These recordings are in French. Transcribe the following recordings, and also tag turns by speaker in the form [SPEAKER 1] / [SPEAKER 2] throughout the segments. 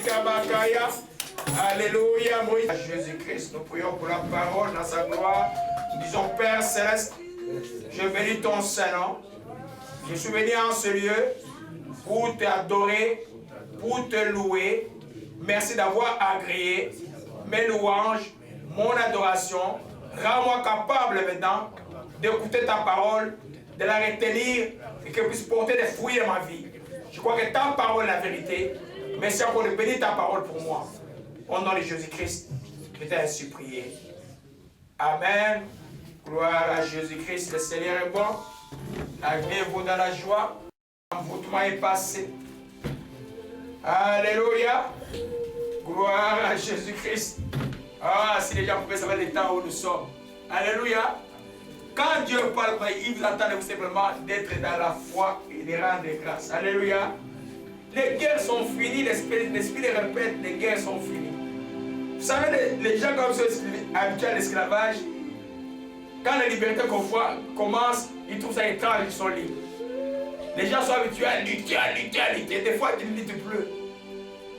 [SPEAKER 1] Kabakaya. Alléluia. Moïse. Jésus-Christ, nous prions pour la parole dans sa gloire. Nous disons, Père Céleste, je bénis ton Saint-Nom. Je suis venu en ce lieu pour t'adorer, pour te louer. Merci d'avoir agréé mes louanges, mon adoration. Rends-moi capable maintenant d'écouter ta parole, de la retenir et qu'elle puisse porter des fruits dans ma vie. Je crois que ta parole est la vérité. Merci encore de bénir ta parole pour moi. Au nom de Jésus-Christ, je t'ai ainsi prié. Amen. Gloire à Jésus-Christ, le Seigneur est bon. Levez-vous dans la joie. L'envoûtement est passé. Alléluia. Gloire à Jésus-Christ. Ah, si les gens pouvaient savoir le temps où nous sommes. Alléluia. Quand Dieu parle, il vous attend vous simplement d'être dans la foi et de rendre grâce. Alléluia. Les guerres sont finies, l'esprit les répète, les guerres sont finies. Vous savez, les gens comme ceux habitués à l'esclavage, quand la liberté commence, ils trouvent ça étrange, ils sont libres. Les gens sont habitués à lutter, à lutter, à lutter. Des fois, tu ne luttes plus.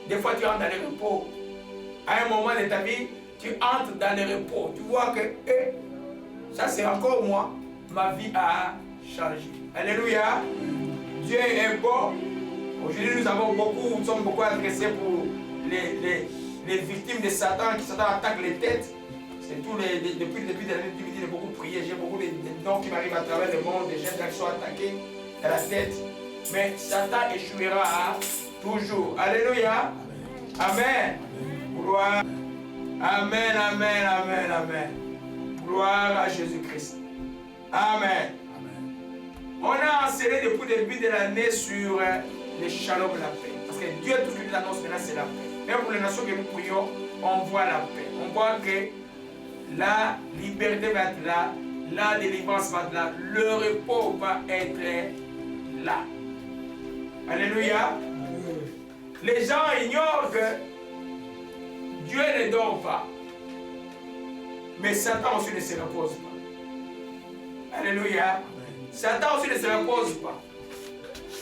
[SPEAKER 1] Des fois, tu entres dans le repos. À un moment de ta vie, tu entres dans le repos. Tu vois que ça, c'est encore moi. Ma vie a changé. Alléluia. Dieu est bon. Aujourd'hui, nous sommes beaucoup adressés pour les victimes de Satan, qui Satan attaque les têtes. C'est tout depuis le début de l'année 2010, j'ai beaucoup prié, j'ai beaucoup de noms qui m'arrivent à travers le monde, des gens qui sont attaqués à la tête. Mais Satan échouera toujours. Alléluia. Amen. Gloire. Amen, amen, amen, amen. Gloire à Jésus-Christ. Amen. On a enseigné depuis le début de l'année sur le shalom, la paix. Parce que Dieu, tout ce qu'il nous annonce maintenant, c'est la paix. Même pour les nations que nous prions, on voit la paix. On voit que la liberté va être là, la délivrance va être là, le repos va être là. Alléluia. Les gens ignorent que Dieu ne dort pas. Mais Satan aussi ne se repose pas. Alléluia. Satan aussi ne se repose pas.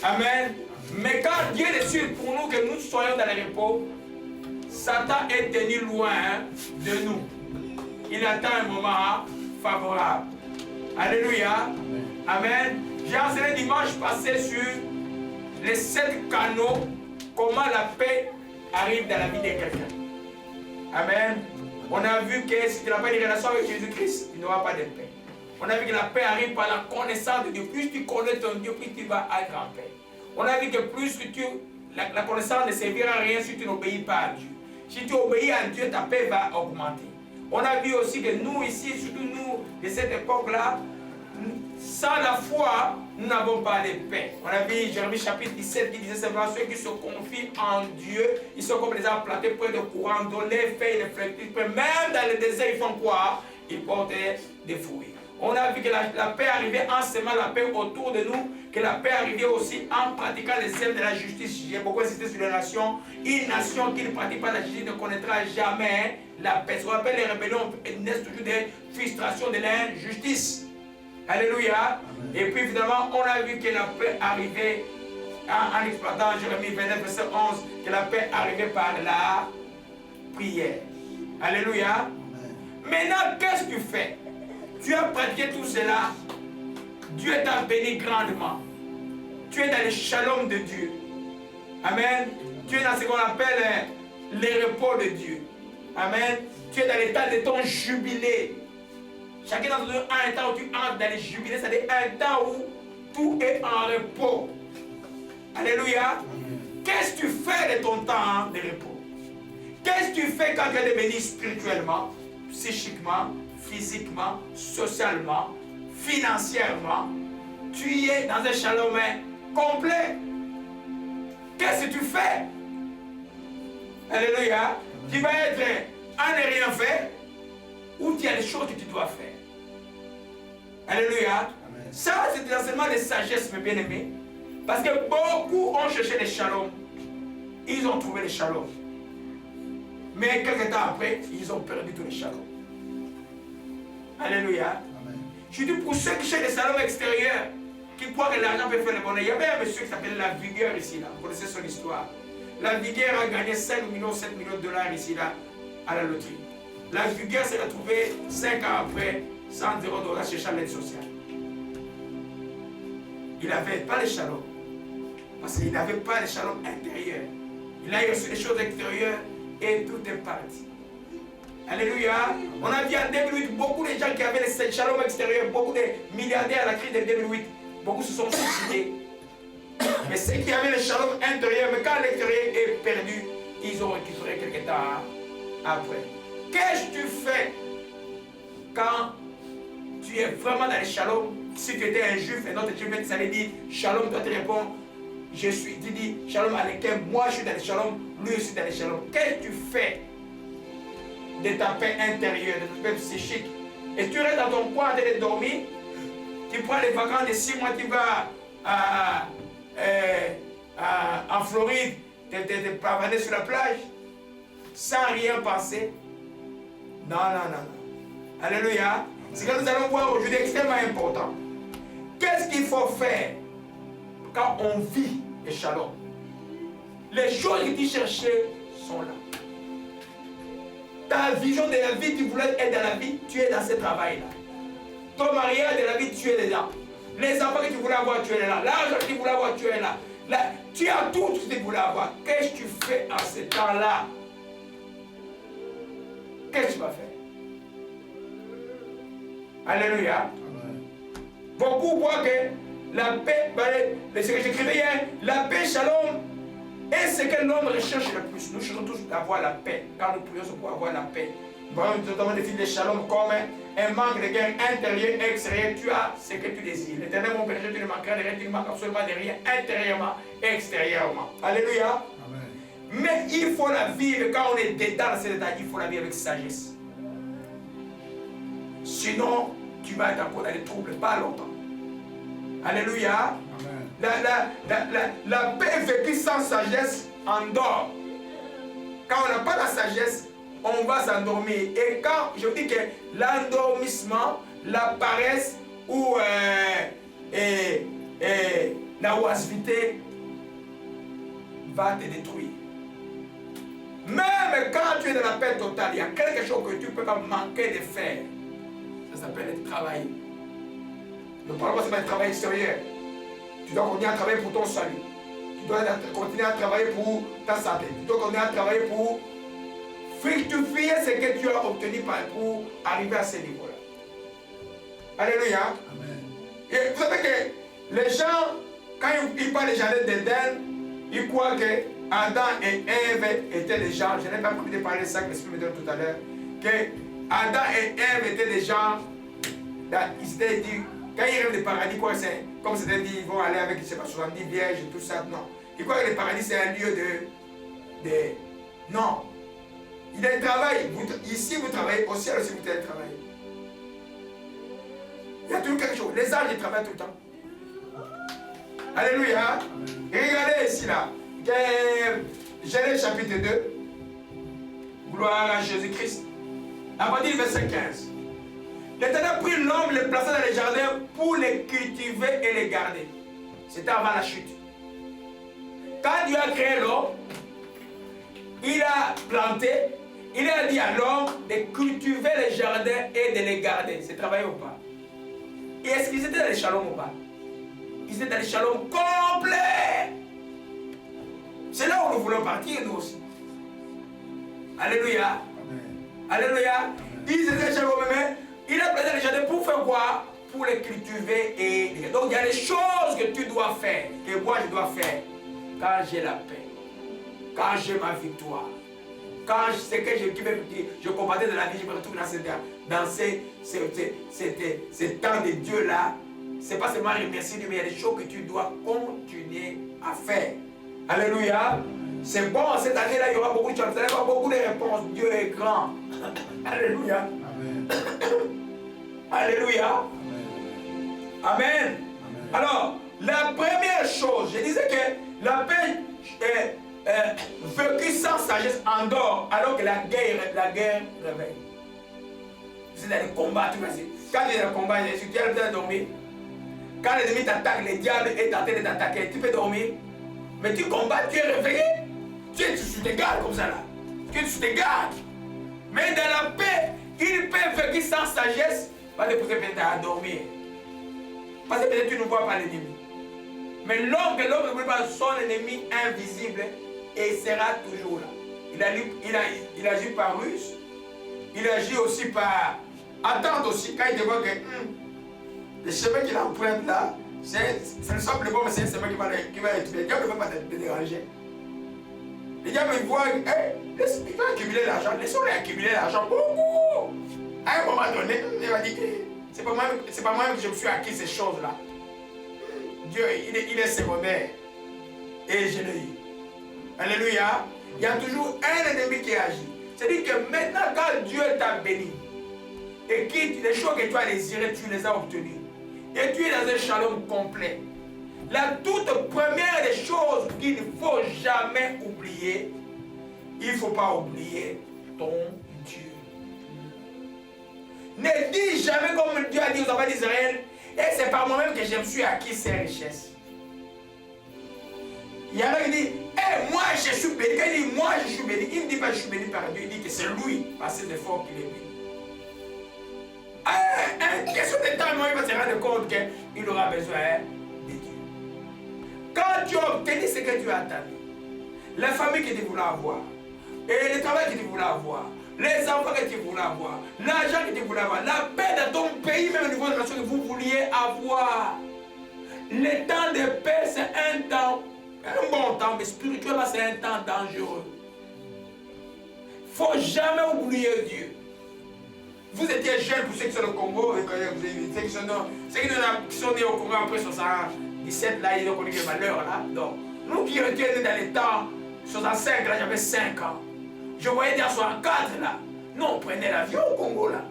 [SPEAKER 1] Amen. Mais quand Dieu décide pour nous que nous soyons dans le repos, Satan est tenu loin de nous. Il attend un moment favorable. Alléluia. Amen. J'ai enseigné dimanche passé sur les 7 canaux, comment la paix arrive dans la vie de quelqu'un. Amen. On a vu que si tu n'as pas une relation avec Jésus-Christ, il n'y aura pas de paix. On a vu que la paix arrive par la connaissance de Dieu. Plus tu connais ton Dieu, plus tu vas être en paix. On a vu que plus que la connaissance ne servira à rien si tu n'obéis pas à Dieu. Si tu obéis à Dieu, ta paix va augmenter. On a vu aussi que nous ici, surtout nous de cette époque-là, sans la foi, nous n'avons pas de paix. On a vu Jérémie chapitre 17 qui disait simplement ceux qui se confient en Dieu, ils sont comme des arbres plantés près de courants dont les feuilles ne fleurissent pas. Même dans le désert, ils font quoi? Ils portent des fruits. On a vu que la paix arrivait en semant la paix autour de nous, que la paix arrivait aussi en pratiquant les œuvres de la justice. J'ai beaucoup insisté sur les nations. Une nation qui ne pratique pas la justice ne connaîtra jamais la paix. Ce qu'on appelle les rébellions naissent toujours des frustrations de l'injustice. Alléluia. Amen. Et puis finalement, on a vu que la paix arrivait en exploitant Jérémie 29, verset 11, que la paix arrivait par la prière. Alléluia. Amen. Maintenant, qu'est-ce que tu fais? Tu as pratiqué tout cela. Dieu t'a béni grandement. Tu es dans le shalom de Dieu. Amen. Tu es dans ce qu'on appelle le repos de Dieu. Amen. Tu es dans l'état de ton jubilé. Chacun d'entre nous a un temps où tu entres dans le jubilé, c'est-à-dire un temps où tout est en repos. Alléluia. Qu'est-ce que tu fais de ton temps de repos? Qu'est-ce que tu fais quand tu es béni spirituellement, psychiquement, physiquement, socialement, financièrement? Tu es dans un shalom complet. Qu'est-ce que tu fais? Alléluia. Tu vas être à ne rien faire ou tu as des choses que tu dois faire. Alléluia. Amen. Ça, c'est l'enseignement de sagesse, mes bien-aimés. Parce que beaucoup ont cherché le shalom. Ils ont trouvé le shalom. Mais quelques temps après, ils ont perdu tout le shalom. Alléluia. Amen. Je dis pour ceux qui cherchent le shalom extérieur, qui croient que l'argent peut faire le bonheur. Il y avait un monsieur qui s'appelait La Vigueur ici, là. Vous connaissez son histoire. la vigueur a gagné 5 millions, 7 millions de dollars ici, là, à la loterie. La vigueur s'est retrouvée 5 ans après, 100 $, cherchant l'aide sociale. Il n'avait pas le shalom. Parce qu'il n'avait pas le shalom intérieur. Il a reçu les choses extérieures et tout est parti. Alléluia. On a vu en 2008 beaucoup de gens qui avaient le shalom extérieur, beaucoup de milliardaires à la crise de 2008. Beaucoup se sont suicidés. Mais ceux qui avaient le shalom intérieur, mais quand l'extérieur est perdu, ils ont récupéré quelque temps après. Qu'est-ce que tu fais quand tu es vraiment dans le shalom? Si tu étais un juif, un autre juif, ça allait dire shalom, toi tu réponds, je suis, tu dis shalom à lequel moi je suis dans le shalom, lui aussi dans le shalom. Qu'est-ce que tu fais de ta paix intérieure, de ta paix psychique? Et tu restes dans ton coin en train de dormir, tu prends les vacances de 6 mois, tu vas en Floride, te pavaner sur la plage, sans rien penser. Non, non, non, non. Alléluia. C'est que nous allons voir aujourd'hui extrêmement important. Qu'est-ce qu'il faut faire quand on vit le shalom? Les choses que tu cherchais sont là. Ta vision de la vie, tu voulais être dans la vie, tu es dans ce travail-là. Ton mariage de la vie, tu es dedans. Les enfants que tu voulais avoir, tu es là. L'argent que tu voulais avoir, tu es là. Tu as tout ce que tu voulais avoir. Qu'est-ce que tu fais en ce temps-là? Qu'est-ce que tu vas faire? Alléluia. Amen. Beaucoup voient que la paix, ce que j'écrivais hier, la paix, shalom, est ce que l'homme recherche le plus. Nous cherchons tous d'avoir la paix. Quand nous prions, c'est pour avoir la paix. Nous devons définir le shalom comme un manque de guerre intérieure et extérieure. Tu as ce que tu désires. L'éternel, mon berger, tu ne manqueras de rien, tu ne manques absolument de rien, intérieurement et extérieurement. Alléluia. Amen. Mais il faut la vivre, quand on est dedans dans cet état, il faut la vivre avec sagesse. Sinon, tu vas être encore dans les troubles, pas longtemps. Alléluia. Amen. La paix vécue sans sagesse endort. Quand on n'a pas la sagesse, on va s'endormir. Et quand je dis que l'endormissement, la paresse ou la oisiveté va te détruire. Même quand tu es dans la paix totale, il y a quelque chose que tu ne peux pas manquer de faire. Ça s'appelle le travail. Ne parle pas seulement du travail extérieur. Tu dois continuer à travailler pour ton salut. Tu dois continuer à travailler pour ta santé. Tu dois continuer à travailler pour fructifier ce que tu as obtenu pour arriver à ce niveau-là. Alléluia. Amen. Et vous savez que les gens, quand ils parlent des jardins d'Éden, ils croient que Adam et Ève étaient des gens. Je n'ai pas prévu de parler de ça, que l'Esprit me donne tout à l'heure. Que Adam et Ève étaient des gens. Ils s'étaient dit, quand ils rêvent du paradis, quoi, c'est comme c'était dit, ils vont aller avec, je sais pas, 70 vierges et tout ça. Non. Ils croient que le paradis, c'est un lieu de. Non. Il y a un travail. Ici, vous travaillez. Au ciel aussi, vous travaillez. Il y a toujours quelque chose. Les anges, ils travaillent tout le temps. Alléluia. Et regardez ici, là. Genèse chapitre 2. Gloire à Jésus-Christ. À partir du verset 15. L'Éternel prit l'homme, le plaça dans les jardins pour les cultiver et les garder. C'était avant la chute. Quand Dieu a créé l'homme, il a planté, il a dit à l'homme de cultiver les jardins et de les garder. C'est travailler ou pas? Et est-ce qu'ils étaient dans les shalom ou pas? Ils étaient dans les shalom complet. C'est là où nous voulons partir, nous aussi. Alléluia. Amen. Alléluia. Amen. Ils étaient dans les shalom, mais il a planté les jardins pour faire quoi? Pour les cultiver et... Donc il y a des choses que tu dois faire, que moi je dois faire. Quand j'ai la paix, quand j'ai ma victoire, quand je sais que je combattais de la vie, je me retrouve dans ces temps de Dieu là. C'est pas seulement remercier Dieu, mais il y a des choses que tu dois continuer à faire. Alléluia. C'est bon, cette année-là, il y aura beaucoup de choses. Vous allez avoir beaucoup de réponses. Dieu est grand. Alléluia. Amen. Alléluia. Amen. Amen. Alors, la première chose, je disais que la paix est vécue sans sagesse endort, alors que la guerre réveille. C'est dans les combats, tu vois. Quand tu es dans le combat, tu as le temps de dormir. Quand l'ennemi t'attaque, le diable est en train de t'attaquer, tu peux dormir. Mais tu combats, tu es réveillé. Tu tu te gardes comme ça là. Tu te gardes. Mais dans la paix, ils peuvent vivre sans sagesse. Pas de poser peut-être à dormir. Parce que peut-être tu ne vois pas l'ennemi. Mais l'homme ne voit pas son ennemi invisible et il sera toujours là. Il agit par ruse. Il agit aussi par attente aussi. Quand il te voit que le chemin qu'il emprunte là, ce ne semble bon, mais c'est un chemin qui va être. Le diable ne veut pas te déranger. Le diable il voit, il va accumuler l'argent. Laissons-le accumuler l'argent beaucoup. À un moment donné, il va dire, c'est pas moi-même que je me suis acquis ces choses-là. Dieu, il est secondaire. Et je l'ai eu. Alléluia. Il y a toujours un ennemi qui agit. C'est-à-dire que maintenant, quand Dieu t'a béni, et que les choses que tu as désirées, tu les as obtenues, et tu es dans un shalom complet, la toute première des choses qu'il ne faut jamais oublier, il ne faut pas oublier ton Dieu. Ne dis jamais comme Dieu a dit aux enfants d'Israël, et c'est par moi-même que je me suis acquis ces richesses. Il y en a qui disent, moi je suis béni. Quand il dit moi je suis béni, il ne dit pas je suis béni par Dieu, il dit que c'est lui, par ses efforts qu'il est béni. Une question de temps, il va se rendre compte qu'il aura besoin de Dieu. Quand tu as obtenu ce que tu as attendu, la famille que tu voulais avoir, et le travail que tu voulais avoir, les enfants que tu voulais avoir, l'argent que tu voulais avoir, la paix dans ton pays, même au niveau de la nation que vous vouliez avoir. Le temps de paix, c'est un temps, un bon temps, mais spirituellement, c'est un temps dangereux. Il ne faut jamais oublier Dieu. Vous étiez jeunes pour ceux qui sont au Congo, et ceux qui sont nés au Congo après 77, là, ils ont connu le malheur, là. Donc, nous qui étions nés dans les temps 65, là, j'avais 5 ans. Je voyais dire 64 là. Nous on prenait l'avion au Congo là.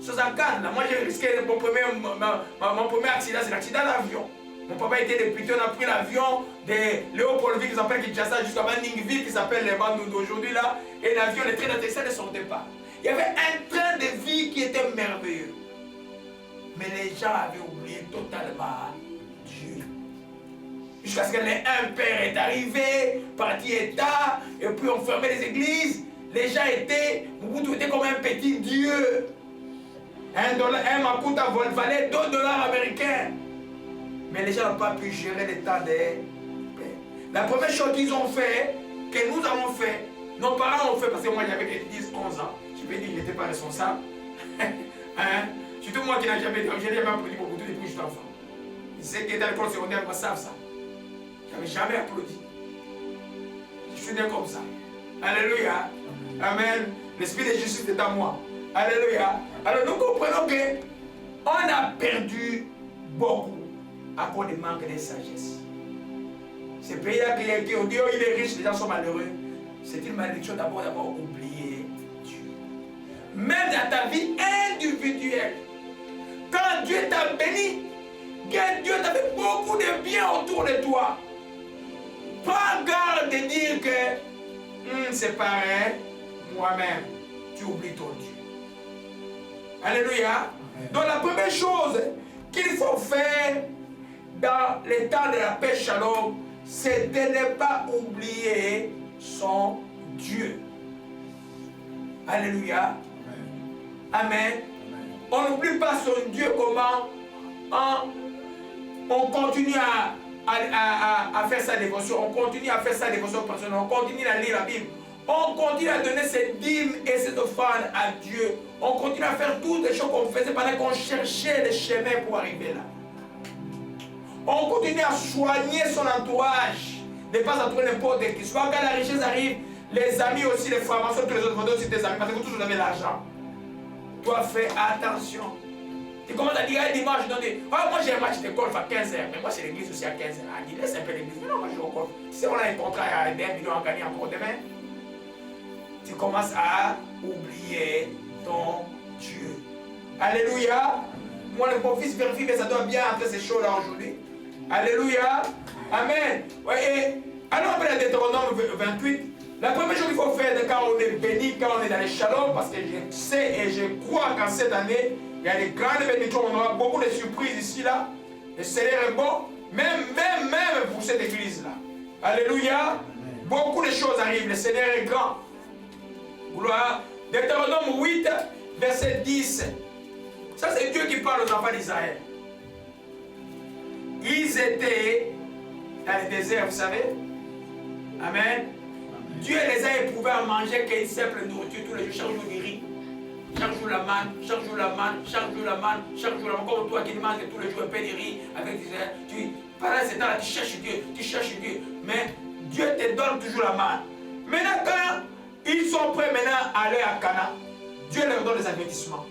[SPEAKER 1] 64 là. Moi j'ai risqué mon premier accident, c'est l'accident d'avion. Mon papa était député, on a pris l'avion de Léopoldville qui s'appelle Kinshasa jusqu'à Mandingville qui s'appelle les bandes d'aujourd'hui là. Et l'avion, les trains d'atterrissage ne sortaient pas. Il y avait un train de vie qui était merveilleux. Mais les gens avaient oublié totalement Dieu. Jusqu'à ce que un père est arrivé, parti État, et puis on fermait les églises. Les gens étaient, Mobutu était comme un petit dieu. Un makuta valait $2 américains. Mais les gens n'ont pas pu gérer le temps de paix. La première chose qu'ils ont fait, que nous avons fait, nos parents ont fait, parce que moi j'avais 10, 11 ans, je peux dire que je n'étais pas responsable. Surtout moi qui n'ai jamais applaudi Mobutu depuis que j'étais enfant. Ceux qui étaient à l'école secondaire me savent ça. Je n'avais jamais applaudi. Je suis né comme ça. Alléluia. Amen. L'esprit de justice est en moi. Alléluia. Alors nous comprenons que on a perdu beaucoup à cause du manque de sagesse. Ce pays-là qui ont dit oh, il est riche, les gens sont malheureux. C'est une malédiction d'abord d'avoir oublié Dieu. Même dans ta vie individuelle, quand Dieu t'a béni, Dieu t'a fait beaucoup de bien autour de toi. Prends garde de dire que c'est pareil, moi-même, tu oublies ton Dieu. Alléluia. Donc la première chose qu'il faut faire dans les temps de la paix shalom, c'est de ne pas oublier son Dieu. Alléluia. Amen. On n'oublie pas son Dieu comment on continue à faire sa dévotion, on continue à faire sa dévotion personnelle, on continue à lire la Bible, on continue à donner ses dîmes et ses offrandes à Dieu, on continue à faire toutes les choses qu'on faisait pendant qu'on cherchait les chemins pour arriver là. On continue à soigner son entourage, ne pas entourer n'importe qui. Soit quand la richesse arrive, les amis aussi, les formations, tous les autres vendeurs aussi tes amis, parce que vous tous vous avez l'argent. Toi fais attention. Tu commences à dire, dimanche, je dis, oh, moi j'ai un match de golf à 15h, mais moi c'est l'église aussi à 15h. Ah, dis, laisse un peu l'église, mais non, moi je joue au golf. Si on a un contrat à 1 million à gagner encore demain, tu commences à oublier ton Dieu. Alléluia. Moi, le bon fils vérifie que ça doit bien entrer ces choses-là aujourd'hui. Alléluia. Amen. Ouais, alors, après le Deutéronome 28, la première chose qu'il faut faire quand on est béni, quand on est dans les shalom, parce que je sais et je crois qu'en cette année, il y a des grandes bénédictions, on aura beaucoup de surprises ici, là. Le Seigneur est bon, même pour cette église-là. Alléluia. beaucoup de choses arrivent. Le Seigneur est grand. Gloire. Deutéronome 8, verset 10. Ça, c'est Dieu qui parle aux enfants d'Israël. Ils étaient dans le désert, vous savez. Amen. Dieu les a éprouvés à manger qu'une simple nourriture tous les jours, chaque jour du riz. Chaque jour la manne, chaque jour la manne, chaque jour la manne, chaque jour la manne. Comme toi qui manges tous les jours un peu de riz avec tu pendant ce temps-là, tu cherches Dieu, tu cherches Dieu. Mais Dieu te donne toujours la manne. Maintenant, quand ils sont prêts maintenant à aller à Cana, Dieu leur donne des avertissements.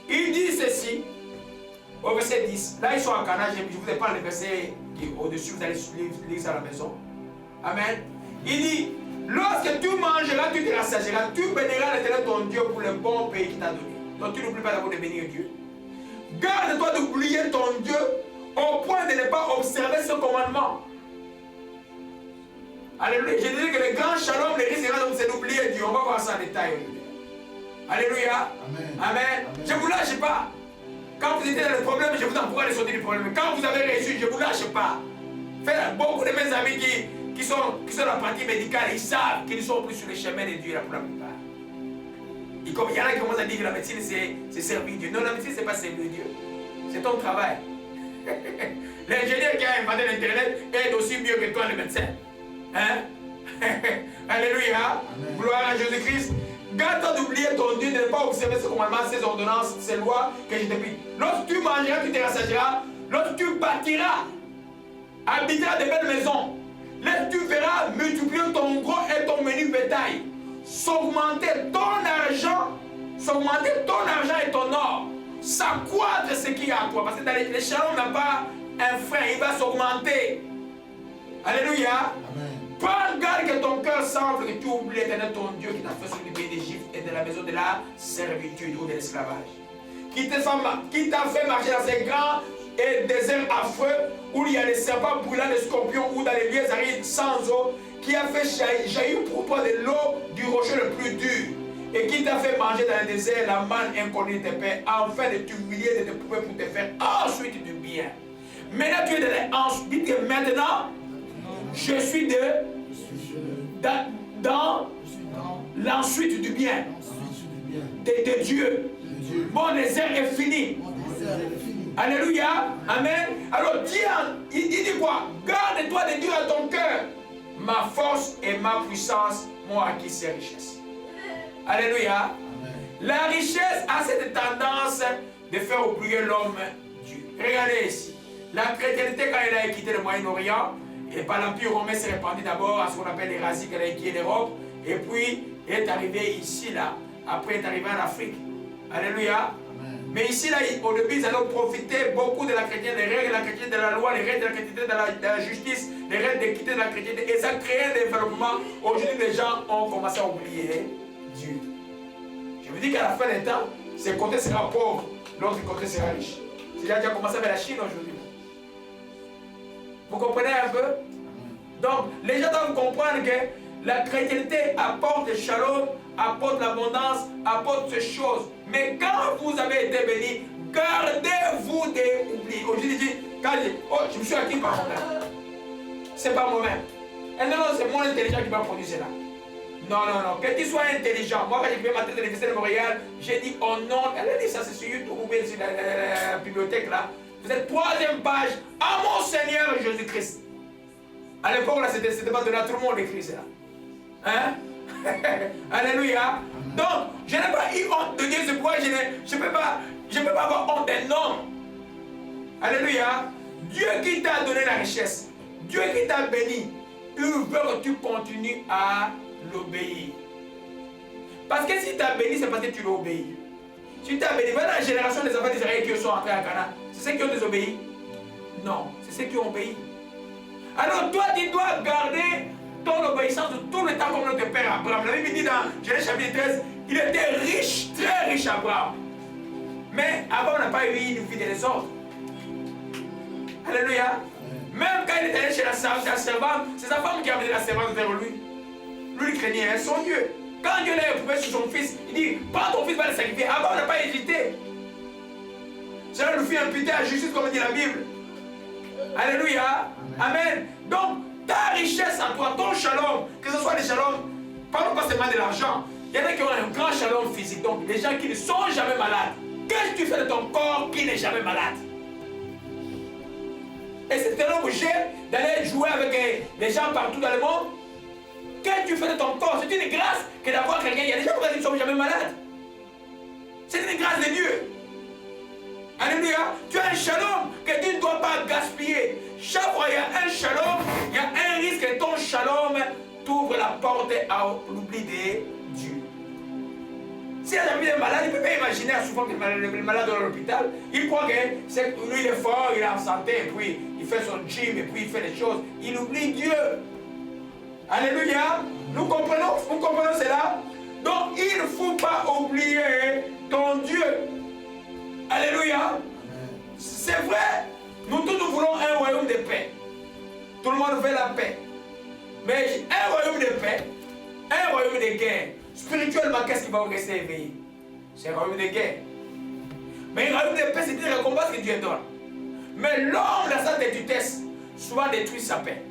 [SPEAKER 1] Il dit ceci, au verset 10. Là, ils sont à Cana, je vous ai parlé le verset qui est au-dessus, vous allez lire ça à la maison. Amen. Il dit, lorsque tu mangeras, tu te rassasieras, tu béniras l'Éternel ton Dieu pour le bon pays qu'il t'a donné. Donc tu n'oublies pas d'abord de bénir Dieu. Garde-toi d'oublier ton Dieu au point de ne pas observer ce commandement. Alléluia. Je disais que le grand shalom, le risque c'est d'oublier Dieu. On va voir ça en détail. Alléluia. Amen. Amen. Je ne vous lâche pas. Quand vous étiez dans le problème, je vous encourage à sortir du problème. Quand vous avez réussi, je ne vous lâche pas. Faites beaucoup de mes amis qui sont dans la partie médicale, ils savent qu'ils ne sont plus sur le chemin de Dieu là pour la plupart. Et comme il y en a qui commencent à dire que la médecine c'est servir Dieu. Non, la médecine c'est pas servir Dieu. C'est ton travail. L'ingénieur qui a inventé l'Internet est aussi mieux que toi le médecin. Hein? Alléluia. Amen. Gloire à Jésus-Christ. Garde-toi d'oublier ton Dieu, de ne pas observer ce commandement, ces ordonnances, ces lois que je te prie. Lorsque tu mangeras, tu te rassasieras. Lorsque tu bâtiras, habiteras de belles maisons. Là, tu verras multiplier ton gros et ton menu bétail. S'augmenter ton argent et ton or. S'accroître ce qu'il y a à toi. Parce que dans les shalom n'a pas un frein, il va s'augmenter. Alléluia. Amen. Prends garde que ton cœur semble que tu oublies l'éternel ton Dieu qui t'a fait sortir du pays d'Égypte et de la maison de la servitude ou de l'esclavage. Qui t'a fait marcher dans ces grands et déserts affreux où il y a des serpents brûlants, des scorpions ou dans les lieux arides sans eau, qui a fait jaillir pour toi de l'eau du rocher le plus dur et qui t'a fait manger dans le désert la manne inconnue de tes pères afin de t'humilier, de te prouver pour te faire ensuite du bien. Maintenant tu es dites que maintenant je suis dans l'ensuite du bien de Dieu. Mon désert est fini. Alléluia. Amen. Alors Dieu, il dit quoi? Garde-toi de dire à ton cœur, ma force et ma puissance m'ont acquis ces richesses. Alléluia. Amen. La richesse a cette tendance de faire oublier l'homme Dieu. Regardez ici. La chrétienté, quand elle a quitté le Moyen-Orient, et par l'Empire romain s'est répandue d'abord à ce qu'on appelle l'Eurasie, qu'elle a quitté l'Europe, et puis elle est arrivée ici, là. Après, elle est arrivée en Afrique. Alléluia. Mais ici, là, au début, ils allaient profiter beaucoup de la chrétienté, les règles de la chrétienté, de la loi, les règles de la chrétienté, de la justice, les règles d'équité de la chrétienté. Et ça a créé un développement. Aujourd'hui, les gens ont commencé à oublier Dieu. Je vous dis qu'à la fin des temps, ce côté sera pauvre, l'autre côté sera riche. C'est déjà commencé avec la Chine aujourd'hui. Vous comprenez un peu? Donc, les gens doivent comprendre que la chrétienté apporte le shalom, apporte l'abondance, apporte ces choses. Mais quand vous avez été béni, gardez-vous d'oublier. Aujourd'hui, je dis, quand je dis, oh, je me suis acquis par moi-même. C'est pas moi-même. Et non, c'est mon intelligence qui va produire cela. Non. Que tu sois intelligent. Moi, quand j'ai fait ma tête de l'Université de Montréal, j'ai dit, oh non, elle a dit ça, c'est sur YouTube, ou bien sur la bibliothèque là. Vous êtes 3e page, à mon Seigneur Jésus-Christ. À l'époque, là, c'était pas donné à tout le monde d'écrire cela. Hein? Alléluia. Donc, je n'ai pas eu honte de Dieu, c'est pourquoi je ne peux pas avoir honte d'un homme. Alléluia. Dieu qui t'a donné la richesse, Dieu qui t'a béni, il veut que tu continues à l'obéir. Parce que si tu as béni, c'est parce que tu l'obéis. Si tu as béni, voilà la génération des enfants d'Israël qui sont entrés à Canaan. C'est ceux qui ont désobéi? Non, c'est ceux qui ont obéi. Alors toi, tu dois garder ton obéissance de tout le temps comme notre père Abraham. La Bible dit dans Genèse chapitre 13, il était riche, très riche Abraham. Mais Abraham n'a pas eu une vie de désordre. Alléluia. Même quand il est allé chez la servante, c'est sa femme qui a amené la servante vers lui. Lui, il craignait son Dieu. Quand Dieu l'a éprouvé sur son fils, il dit, prends ton fils, va le sacrifier. Abraham n'a pas hésité. Cela nous fit imputer à justice, comme dit la Bible. Alléluia. Amen. Donc, Ta richesse en toi, ton shalom, que ce soit des shalom, parlons pas seulement de l'argent. Il y en a qui ont un grand shalom physique, donc des gens qui ne sont jamais malades. Qu'est-ce que tu fais de ton corps qui n'est jamais malade? Et c'est tellement obligé d'aller jouer avec les gens partout dans le monde. Qu'est-ce que tu fais de ton corps? C'est une grâce que d'avoir quelqu'un. Il y a des gens qui ne sont jamais malades. C'est une grâce de Dieu. Alléluia. Tu as un shalom que tu ne dois pas gaspiller. Chaque fois il y a un shalom, il y a un risque que ton shalom t'ouvre la porte à l'oubli de Dieu. Si un ami est malade, il ne peut pas imaginer souvent que le malade dans l'hôpital, il croit que lui il est fort, il est en santé, et puis il fait son gym, et puis il fait les choses. Il oublie Dieu. Alléluia. Nous comprenons cela. Donc il ne faut pas oublier ton Dieu. Alléluia. C'est vrai, nous tous nous voulons un royaume de paix. Tout le monde veut la paix. Mais un royaume de paix, un royaume de guerre, spirituellement, qu'est-ce qui va rester éveillé? C'est un royaume de guerre. Mais un royaume de paix, c'est une récompense que Dieu donne. Mais l'homme, dans sa détresse, souvent détruit sa paix.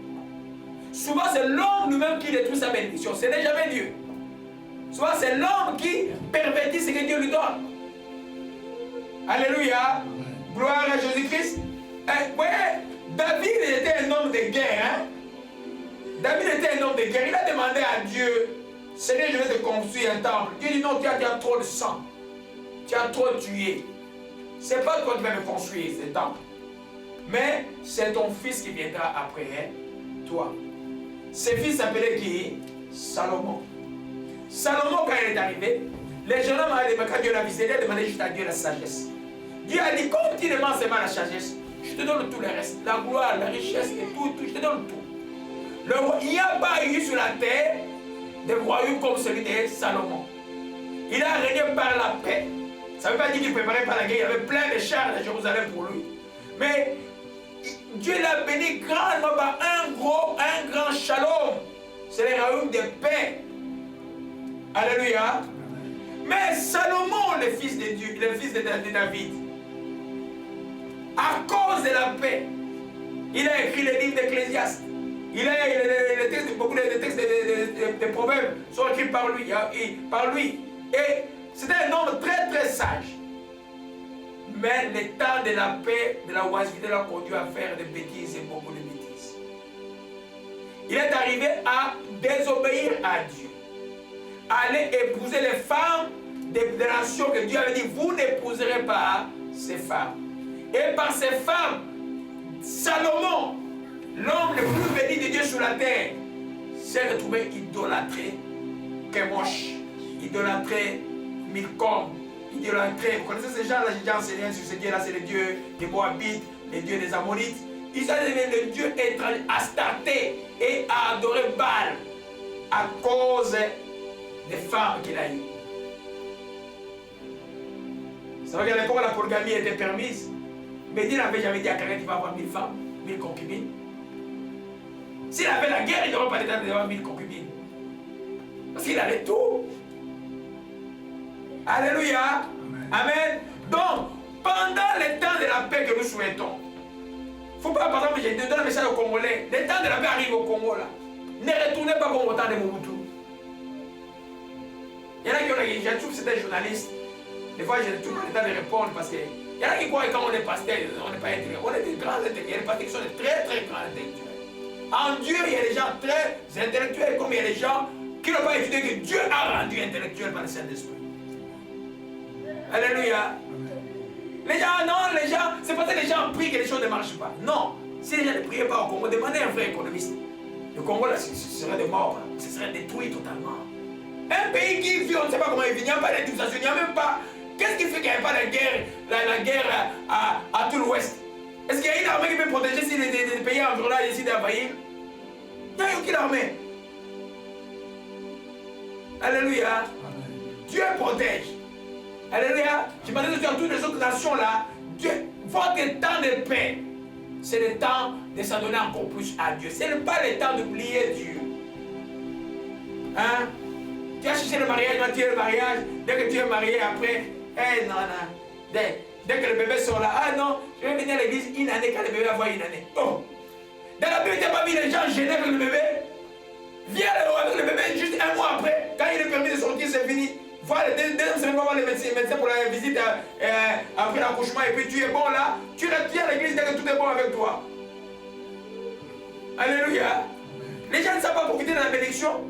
[SPEAKER 1] Souvent, c'est l'homme lui-même qui détruit sa bénédiction. Ce n'est jamais Dieu. Souvent, c'est l'homme qui pervertit ce que Dieu lui donne. Alléluia. Gloire à Jésus-Christ. Vous voyez, David était un homme de guerre. Hein? David était un homme de guerre. Il a demandé à Dieu, Seigneur, je vais te construire un temple. Dieu dit non, tu as trop de sang. Tu as trop tué. Ce n'est pas toi qui vas me construire ce temple. Mais c'est ton fils qui viendra après toi. Ce fils s'appelait qui? Salomon. Salomon, quand il est arrivé, les jeunes hommes, quand Dieu l'a visité, il a demandé juste à Dieu la sagesse. Dieu a dit, comme tu demandes seulement la sagesse, je te donne tout le reste. La gloire, la richesse et tout, je te donne tout. Il n'y a pas eu sur la terre de royaume comme celui de Salomon. Il a régné par la paix. Ça ne veut pas dire qu'il ne préparait pas la guerre. Il y avait plein de chars de Jérusalem pour lui. Mais Dieu l'a béni grandement par un grand shalom. C'est le royaume de paix. Alléluia. Mais Salomon, le fils de Dieu, le fils de David, à cause de la paix, il a écrit le livre d'Ecclésiaste. Il a beaucoup de textes de proverbes sont écrits par lui. Et c'était un homme très très sage. Mais le temps de la paix, de la oisiveté l'a conduit à faire des bêtises et beaucoup de bêtises. Il est arrivé à désobéir à Dieu. Aller épouser les femmes des nations que Dieu avait dit, vous n'épouserez pas ces femmes. Et par ces femmes, Salomon, l'homme le plus béni de Dieu sur la terre, s'est retrouvé idolâtré Kemosh, idolâtré Milcom, idolâtré. Vous connaissez ces gens-là, j'ai déjà enseigné sur ce Dieu-là, c'est le Dieu des Moabites, le Dieu des Ammonites. Ils ont devenu le Dieu étranger, Astarté, et a adoré Baal à cause des femmes qu'il a eues. C'est vrai qu'à l'époque, la polygamie était permise. Mais Dieu n'avait jamais dit à quelqu'un qu'il va avoir 1000 femmes, 1000 concubines. S'il avait la guerre, il n'aurait pas l'état d'avoir 1000 concubines. Parce qu'il avait tout. Alléluia. Amen. Donc, pendant le temps de la paix que nous souhaitons, il ne faut pas, par exemple, je donne un message aux Congolais. Le temps de la paix arrive au Congo là. Ne retournez pas comme au temps de Mobutu. Il y en a qui ont, je trouve que c'était journaliste. Des fois, j'ai toujours le temps de répondre parce que il y en a qui croient que quand on est pasteur, on n'est pas intelligent. On est des grands intellectuels. Il y a des pasteurs qui sont de très très grands intellectuels. En Dieu, il y a des gens très intellectuels, comme il y a des gens qui n'ont pas étudié que Dieu a rendu intellectuel par le Saint-Esprit. Alléluia. Les gens, non, les gens, c'est parce que les gens prient que les choses ne marchent pas. Non. Si les gens ne priaient pas au Congo, demandez à un vrai économiste. Le Congo, là, ce serait de mort. Ce serait détruit totalement. Un pays qui vit, on ne sait pas comment il vit, il n'y a pas d'individualisation, il n'y a même pas. Qu'est-ce qui fait qu'il n'y a pas de guerre, la guerre à tout l'ouest? Est-ce qu'il y a une armée qui peut protéger si les pays environnants décident d'envahir? Il n'y a aucune armée. Alléluia. Amen. Dieu protège. Alléluia. Je m'adresse à toutes les autres nations là. Dieu, votre temps de paix, c'est le temps de s'en donner encore plus à Dieu. Ce n'est pas le temps d'oublier Dieu. Hein? Tu as cherché le mariage, tu as le mariage. Dès que tu es marié après, non. Dès que le bébé sort là, ah non, je vais venir à l'église une année quand le bébé va avoir une année. Oh! Dans la Bible, tu n'as pas vu les gens gêner avec le bébé. Viens avec le bébé juste un mois après. Quand il est permis de sortir, c'est fini. Voilà, deuxième semaine, va voir les médecins pour la visite après l'accouchement. Et puis tu es bon là. Tu viens à l'église dès que tout est bon avec toi. Alléluia. Les gens ne savent pas profiter de la bénédiction.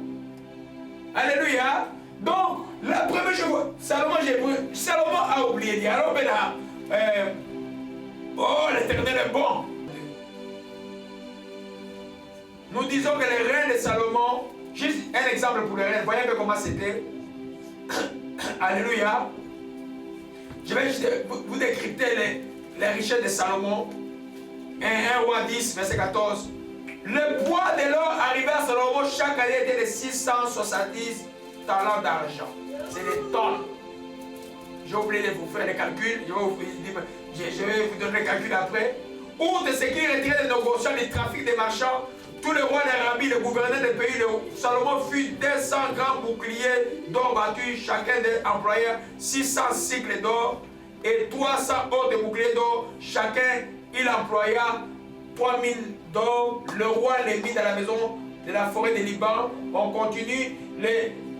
[SPEAKER 1] Alléluia. Donc, la première chose, Salomon a oublié de dire, alors, oh, l'Éternel est bon. Nous disons que les reins de Salomon, juste un exemple pour les reins, voyez un peu comment c'était. Alléluia. Je vais juste vous décrypter les richesses de Salomon. 1 roi 10, verset 14. Le poids de l'or arrivé à Salomon chaque année était de 670 talents d'argent. C'est des tonnes. J'ai oublié de vous faire les calculs. Je vais vous donner les calculs après. Outre ce qui retirait des négociations, des trafics des marchands, tous les rois d'Arabie, les gouverneurs des pays, Salomon fut 200 grands boucliers d'or battus, chacun des employés 600 cycles d'or et 300 autres boucliers d'or. Chacun, il employa 3000 d'or. Le roi les mit dans la maison de la forêt de Liban. On continue.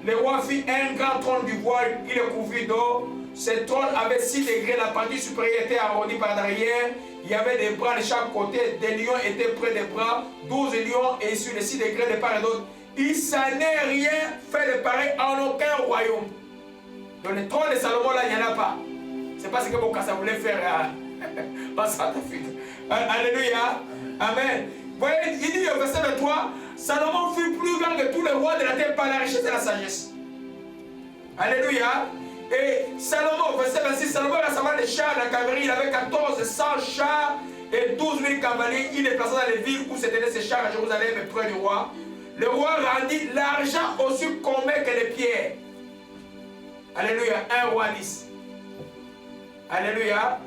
[SPEAKER 1] Le roi fit un grand trône du voile, il le couvrit d'or. Ce trône avait 6 degrés, la partie supérieure était arrondie par derrière. Il y avait des bras de chaque côté, des lions étaient près des bras, 12 lions et sur les 6 degrés de part et d'autre. Il s'en est rien fait de pareil en aucun royaume. Dans le trône de Salomon, là, il n'y en a pas. C'est pas ce que Bokassa voulait faire en Centrafrique. Alléluia. Amen. Vous voyez, il dit au verset 23, Salomon fut plus grand que tous les rois de la terre par la richesse et la sagesse. Alléluia. Et Salomon, verset 26, Salomon rassemblait les chars de la cavalerie, il avait 1400 chars et 12 000 cavaliers. Il les plaça dans les villes où se tenaient ces chars à Jérusalem et près du roi. Le roi rendit l'argent aussi commun que les pierres. Alléluia. 1 roi 10. Alléluia.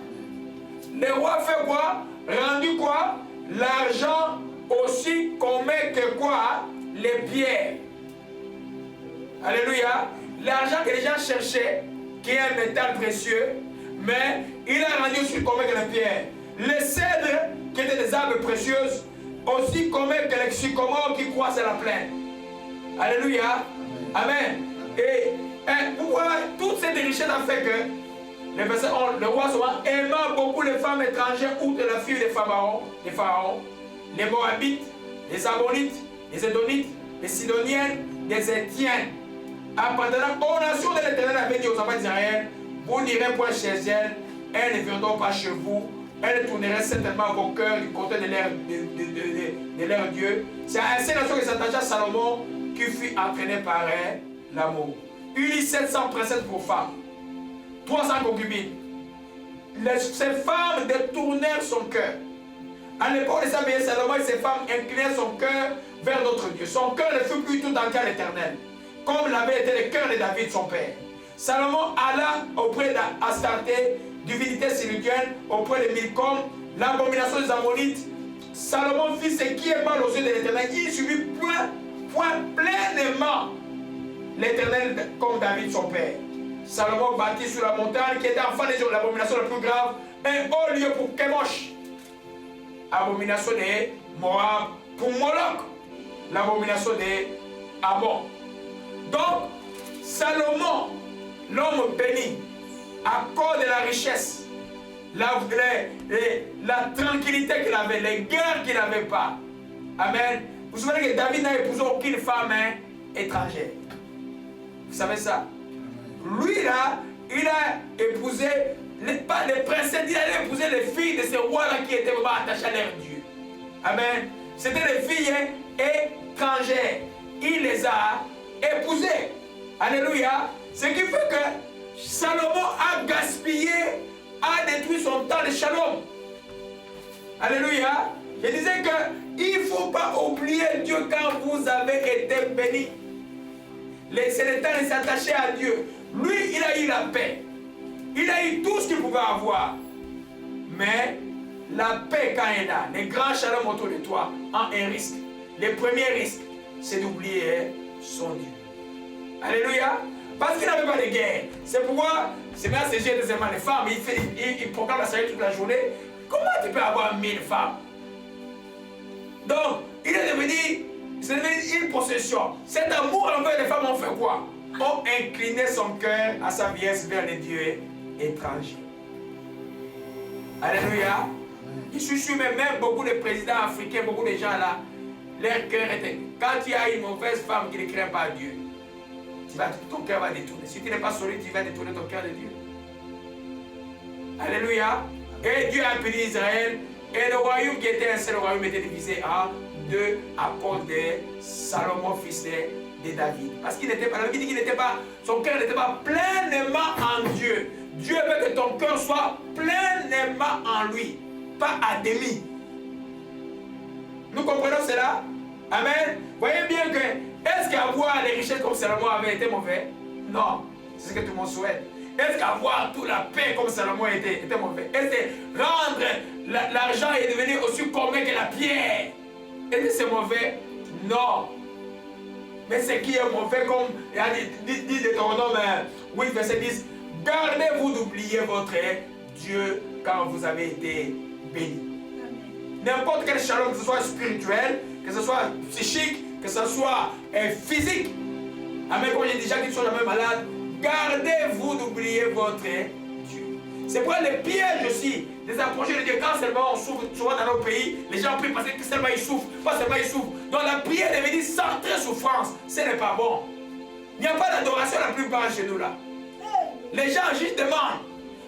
[SPEAKER 1] Le roi fait quoi? Rendu quoi? L'argent aussi commun que quoi? Les pierres. Alléluia. L'argent que les gens cherchaient, qui est un métal précieux, mais il a rendu aussi commun que les pierres. Les cèdres, qui étaient des arbres précieuses, aussi communs que les sycomores qui croissent à la plaine. Alléluia. Amen. Et vous voyez, toutes ces richesses ont fait que le verset 11, le roi souvent aimant beaucoup les femmes étrangères outre la fille des pharaons, les Moabites, les Ammonites, les Édonites, les Sidoniennes, les Étiennes. Appartenant aux nations de l'Éternel avait dit aux enfants d'Israël, vous n'irez point chez elles ne viendront pas chez vous, elles tourneraient certainement vos cœurs du côté de leur Dieu. C'est à ces nations que s'attacha Salomon qui fut entraîné par l'amour. Il eut 700 princesses pour femmes, 300 concubines. Ces femmes détournèrent son cœur. À l'époque de sa vieillesse, Salomon et ses femmes inclinèrent son cœur vers d'autres dieux. Son cœur ne fut plus tout entier à l'Éternel, comme l'avait été le cœur de David, son père. Salomon alla auprès d'Astarté, divinité sylvienne, auprès de Milcom, l'abomination des Ammonites. Salomon fit ce qui est mal aux yeux de l'Éternel. Il suivit point pleinement l'Éternel comme David, son père. Salomon bâtit sur la montagne qui était en face de l'abomination la plus grave, un haut lieu pour Kemosh, abomination de Moab, pour Moloch, l'abomination de Ammon. Donc, Salomon, l'homme béni, à cause de la richesse, la tranquillité qu'il avait, les guerres qu'il n'avait pas. Amen. Vous vous souvenez que David n'a épousé aucune femme étrangère. Vous savez ça? Lui là, il a épousé, pas les princesses, il a épousé les filles de ces rois-là qui étaient vraiment attachés à leur Dieu. Amen. C'était les filles étrangères. Il les a épousées. Alléluia. Ce qui fait que Salomon a gaspillé, a détruit son temps de shalom. Alléluia. Je disais qu'il ne faut pas oublier Dieu quand vous avez été béni. C'est le temps de s'attacher à Dieu. Lui, il a eu la paix. Il a eu tout ce qu'il pouvait avoir. Mais la paix, quand elle a, les grands shalom autour de toi, ont un risque. Le premier risque, c'est d'oublier son Dieu. Alléluia. Parce qu'il n'avait pas de guerre. C'est pourquoi, c'est bien ces jeunes deuxièmement les femmes, il proclame la salut toute la journée. Comment tu peux avoir 1000 femmes? Donc, c'est devenu une possession. Cet amour envers les femmes ont fait quoi? Ont incliné son cœur à sa vieillesse vers les dieux étrangers. Alléluia. Je suis sûr, même beaucoup de présidents africains, beaucoup de gens là, leur cœur était... Quand tu as une mauvaise femme qui ne craint pas Dieu, ton cœur va détourner. Si tu n'es pas solide, tu vas détourner ton cœur de Dieu. Alléluia. Et Dieu a béni Israël. Et le royaume qui était un seul royaume était divisé en deux à cause de Salomon, fils de David. Parce qu'il n'était pas, la Bible dit qu'il n'était pas, son cœur n'était pas pleinement en Dieu. Dieu veut que ton cœur soit pleinement en lui, pas à demi. Nous comprenons cela? Amen. Voyez bien que, est-ce qu'avoir les richesses comme Salomon avait été mauvais? Non. C'est ce que tout le monde souhaite. Est-ce qu'avoir toute la paix comme Salomon était mauvais? Est-ce que rendre l'argent est devenu aussi commun que la pierre? Est-ce que c'est mauvais? Non. Mais ce qui est mauvais, comme dit Deutéronome 8, verset 10, gardez-vous d'oublier votre Dieu quand vous avez été béni. N'importe quel shalom, que ce soit spirituel, que ce soit psychique, que ce soit physique. Amen, comme j'ai déjà dit, qu'ils ne sont jamais malades, gardez-vous d'oublier votre Dieu. C'est pourquoi le piège aussi des approchés de Dieu, quand seulement on souffre souvent dans nos pays, les gens prient parce que seulement ils souffrent, pas seulement ils souffrent. Donc la prière devait dire sans très souffrance, ce n'est pas bon. Il n'y a pas d'adoration la plupart chez nous là. Les gens juste demandent.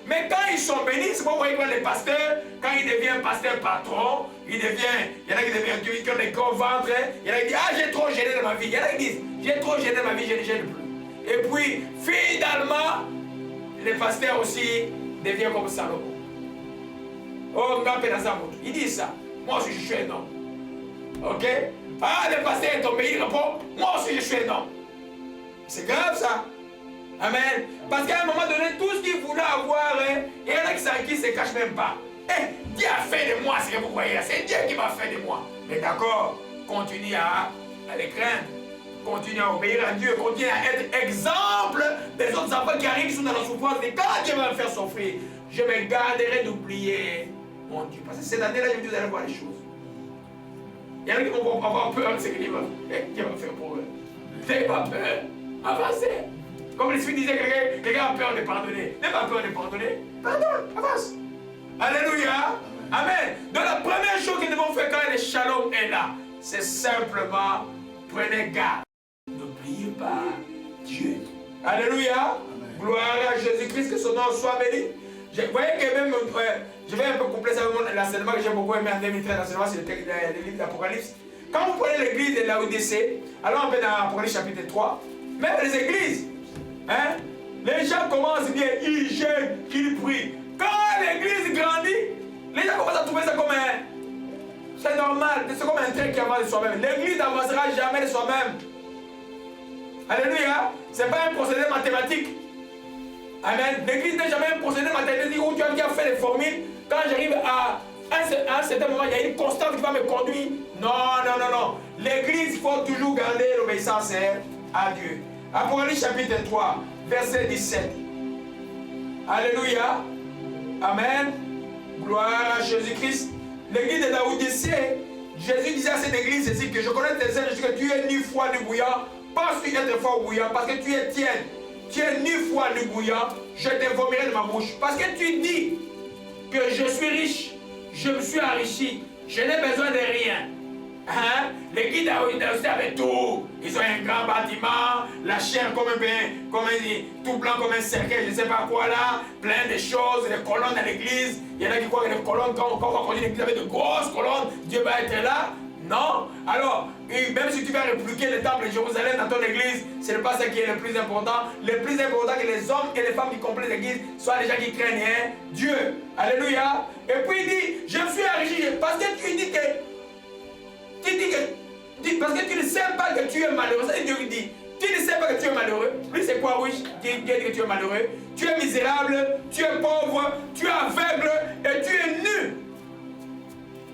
[SPEAKER 1] Mais quand ils sont bénis, c'est pourquoi vous voyez les pasteurs, quand ils deviennent pasteur patron, il y en a qui deviennent qui ont des gros ventres, il y en a qui disent ah j'ai trop gêné dans ma vie, il y en a qui disent j'ai trop gêné dans ma vie, je ne gêne plus. Et puis finalement, les pasteurs aussi deviennent comme Salomon. Oh, il dit ça. Moi aussi je suis un homme. Ok? Ah, le pasteur est tombé, il répond moi aussi je suis un homme. C'est grave ça. Amen. Parce qu'à un moment donné, tout ce qu'il voulait avoir, il y en a qui ne se cachent même pas. Dieu a fait de moi ce que vous voyez là. C'est Dieu qui m'a fait de moi. Mais d'accord, continue à les craindre. Continue à obéir à Dieu. Continue à être exemple des autres enfants qui arrivent, qui sont dans la souffrance. Et quand Dieu va me faire souffrir, je me garderai d'oublier mon Dieu. Parce que cette année-là, je vais vous allez voir les choses. Il y en a qui vont avoir peur de ce que Dieu va faire pour eux. N'ayez pas peur. Avancez. Comme l'Esprit disait, quelqu'un a peur de pardonner. N'aie pas peur de pardonner. Pardonne, avance. Alléluia. Amen. Donc la première chose que nous devons faire quand le shalom est là, c'est simplement prenez garde. N'oubliez pas Dieu. Alléluia. Amen. Gloire à Jésus-Christ, que son nom soit béni. Vous voyez que même, je vais un peu compléter l'enseignement que j'ai beaucoup aimé en 2013, l'enseignement sur le livre d'Apocalypse. Quand vous prenez l'église de Laodicée, allons un peu dans Apocalypse chapitre 3, même les églises, hein, les gens commencent bien, ils jeûnent, ils prient. Quand l'église grandit, les gens commencent à trouver ça comme un... C'est normal, c'est comme un train qui avance de soi-même. L'église n'avancera jamais de soi-même. Alléluia. Ce n'est pas un procédé mathématique. Amen. L'église n'est jamais un procédé mathématique où tu as fait les formules. Quand j'arrive à un certain moment, il y a une constante qui va me conduire. Non, non, non, non. L'église, il faut toujours garder l'obéissance à Dieu. Apocalypse chapitre 3, verset 17. Alléluia. Amen. Gloire à Jésus-Christ. L'église de Laodicée, Jésus disait à cette église ceci, que je connais tes œuvres, que tu es ni froid ni bouillant, pas sur être fort ou bouillant, parce que tu es tiède. Tu es ni froid ni bouillant, je te vomirai de ma bouche. Parce que tu dis que je suis riche, je me suis enrichi, je n'ai besoin de rien. Hein? L'église d'Aoudé avait tout. Ils ont un grand bâtiment, la chair comme tout blanc comme un cercueil, je ne sais pas quoi là, plein de choses, les colonnes à l'église. Il y en a qui croient que les colonnes, quand on construit l'église avec de grosses colonnes, Dieu va être là. Non. Alors, même si tu vas répliquer le temple de Jérusalem dans ton église, ce n'est pas ça qui est le plus important. Le plus important, c'est que les hommes et les femmes qui complètent l'église soient les gens qui craignent Dieu. Alléluia. Et puis il dit, je me suis enrichi, parce que tu dis que parce que tu ne sais pas que tu es malheureux. Ça, Dieu dit, tu ne sais pas que tu es malheureux. Lui, c'est quoi, oui? Dieu dit que tu es malheureux. Tu es misérable, tu es pauvre, tu es aveugle et tu es nu.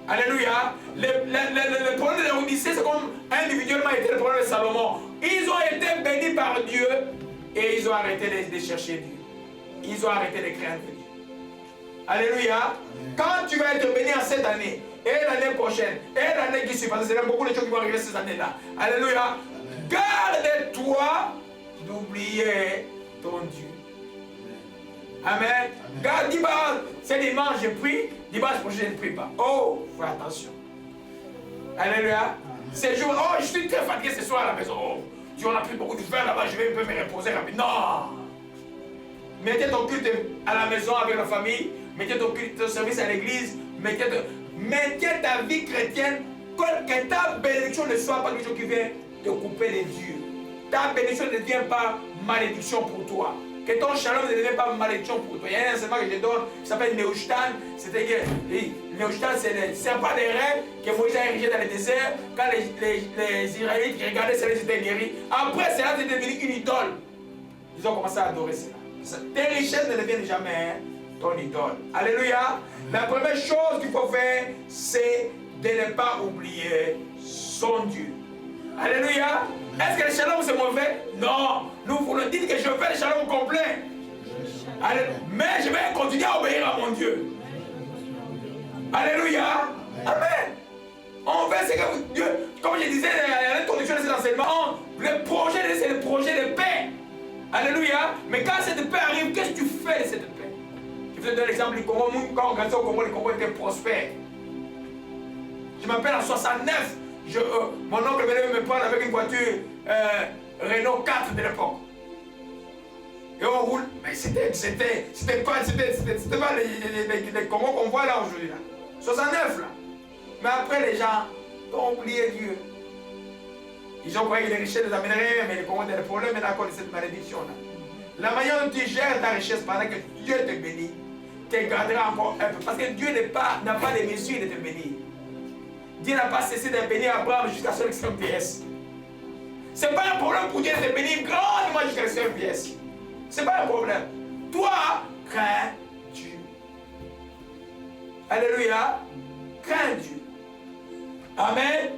[SPEAKER 1] Alléluia. Le problème de l'Odyssée, c'est comme individuellement était le problème de Salomon. Ils ont été bénis par Dieu et ils ont arrêté de chercher Dieu. Ils ont arrêté de craindre Dieu. Alléluia. Quand tu vas être béni en cette année, et l'année prochaine, et l'année qui suit, parce que c'est beaucoup de choses qui vont arriver ces années-là. Alléluia. Garde-toi d'oublier ton Dieu. Amen. Garde, c'est dimanche, je prie, dimanche prochain, je ne prie pas. Oh, fais attention. Alléluia. Ces jours, oh, je suis très fatigué ce soir à la maison. Oh, tu en as pris beaucoup de fer là-bas, je vais un peu me reposer rapidement. Non. Mettez ton culte à la maison avec la famille, mettez ton culte, ton service à l'église, mettez ta vie chrétienne, que ta bénédiction ne soit pas quelque chose qui vient te couper les dieux. Ta bénédiction ne devient pas malédiction pour toi. Que ton shalom ne devienne pas malédiction pour toi. Il y a un enseignement que je donne qui s'appelle Neushtan. C'est-à-dire, Neushtan, c'est le serpent des reins que Moïse a érigé dans le désert. Quand les Israélites regardaient cela, ils étaient guéris. Après, cela est devenu une idole. Ils ont commencé à adorer cela. Tes richesses ne deviennent jamais ton idole. Alléluia. La première chose qu'il faut faire, c'est de ne pas oublier son Dieu. Alléluia. Est-ce que le shalom c'est mauvais? Non. Nous voulons dire que je fais le shalom complet. Mais je vais continuer à obéir à mon Dieu. Alléluia. Amen. On veut ce que Dieu, comme je disais à l'introduction de cet enseignement, le projet, c'est le projet de paix. Alléluia. Mais quand cette paix arrive, qu'est-ce que tu fais de cette paix? Je vous donne l'exemple du Congo. Quand on regardait au Congo, le Congo était prospère. Je m'appelle en 69. Mon oncle venait me prendre avec une voiture Renault 4 de l'époque. Et on roule. Mais c'était pas les Congos qu'on voit là aujourd'hui. 69 là. Mais après les gens ont oublié Dieu. Ils ont croyé que les richesses les amèneraient, mais les Congos ont des problèmes à cause de cette malédiction là. La manière dont tu gères ta richesse pendant que Dieu te bénit, te gardera encore un peu. Parce que Dieu n'a pas de mesure de te bénir. Dieu n'a pas cessé de bénir Abraham jusqu'à son extrême vieillesse. Ce n'est pas un problème pour Dieu de te bénir grandement jusqu'à l'extrême vieillesse. Ce n'est pas un problème. Toi, crains Dieu. Alléluia. Crains Dieu. Amen.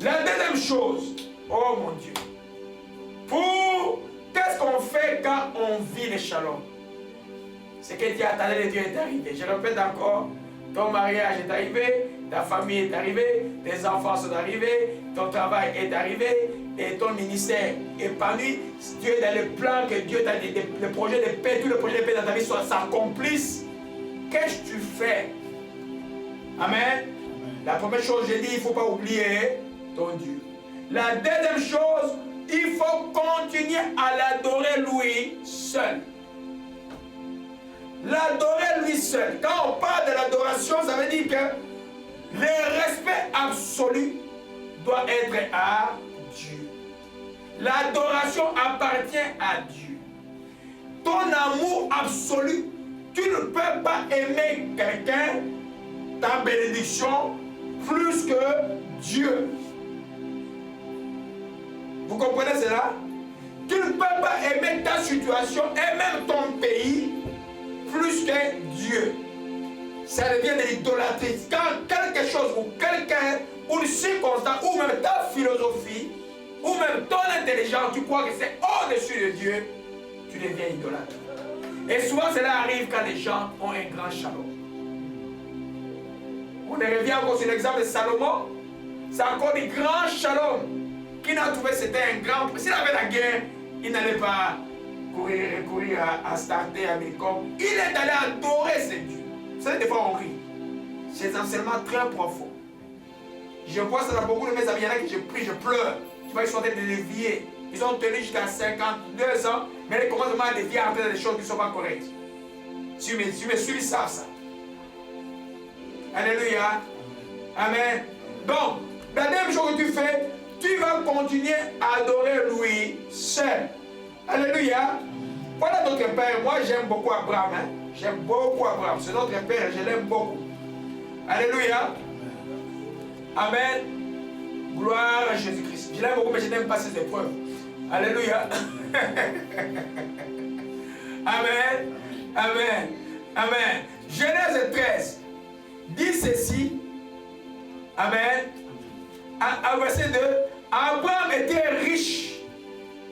[SPEAKER 1] La deuxième chose, oh mon Dieu, qu'est-ce qu'on fait quand on vit le shalom? Ce que Dieu attendait de Dieu est arrivé. Je répète encore, ton mariage est arrivé, ta famille est arrivée, tes enfants sont arrivés, ton travail est arrivé et ton ministère est épanoui. Dieu est dans le plan que Dieu t'a dit, le projet de paix, tout le projet de paix dans ta vie s'accomplisse. Qu'est-ce que tu fais? Amen. La première chose, j'ai dit, il ne faut pas oublier ton Dieu. La deuxième chose, il faut continuer à l'adorer lui seul. L'adorer lui seul. Quand on parle de l'adoration, ça veut dire que le respect absolu doit être à Dieu. L'adoration appartient à Dieu. Ton amour absolu, tu ne peux pas aimer quelqu'un, ta bénédiction, plus que Dieu. Vous comprenez cela? Tu ne peux pas aimer ta situation et même ton pays plus que Dieu. Ça devient de l'idolâtrie. Quand quelque chose ou quelqu'un, ou une circonstance, ou même ta philosophie, ou même ton intelligence, tu crois que c'est au-dessus de Dieu, tu deviens idolâtre. Et souvent cela arrive quand les gens ont un grand shalom. On revient encore sur l'exemple de Salomon. C'est encore du grand shalom. Qui n'a trouvé c'était un grand... S'il avait la guerre, il n'allait pas recourir à starter à Milcom. Il est allé adorer ses dieux. C'est des fois on rit. C'est un enseignement très profond. Je vois ça dans beaucoup de mes amis. Il y en a qui je prie, je pleure. Tu vois, ils sont en train de dévier. Ils ont tenu jusqu'à 52 ans, mais ils commencent à dévier en train des choses qui ne sont pas correctes. Tu me suis, ils savent ça. Alléluia. Amen. Donc, la deuxième chose que tu fais, tu vas continuer à adorer lui seul. Alléluia. Voilà notre Père. Moi, j'aime beaucoup Abraham. Hein? J'aime beaucoup Abraham. C'est notre Père. Je l'aime beaucoup. Alléluia. Amen. Gloire à Jésus-Christ. Je l'aime beaucoup, mais je n'aime pas ses épreuves. Alléluia. Amen. Amen. Amen. Genèse 13 dit ceci. Amen. À verset 2. Abraham était riche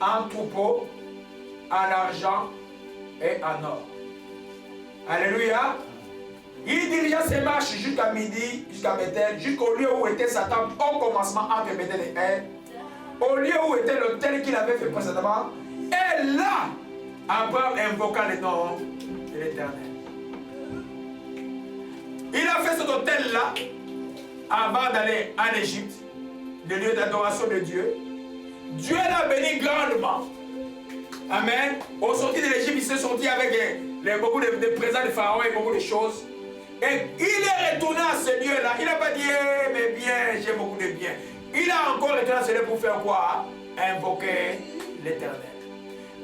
[SPEAKER 1] en troupeaux, en argent et en or. Alléluia. Il dirigea ses marches jusqu'à midi, jusqu'à Bethel, jusqu'au lieu où était sa tente au commencement entre Bethel et Er, au lieu où était l'autel qu'il avait fait précédemment. Et là, Abraham invoqua le nom de l'Éternel. Il a fait cet hôtel-là avant d'aller en Égypte, le lieu d'adoration de Dieu. Dieu l'a béni grandement. Amen. Au sortir de l'Égypte, il s'est sorti avec beaucoup de présents de Pharaon et beaucoup de choses. Et il est retourné à ce lieu-là. Il n'a pas dit, mais bien, j'ai beaucoup de biens. Il a encore retourné à ce lieu pour faire quoi? Invoquer l'Éternel.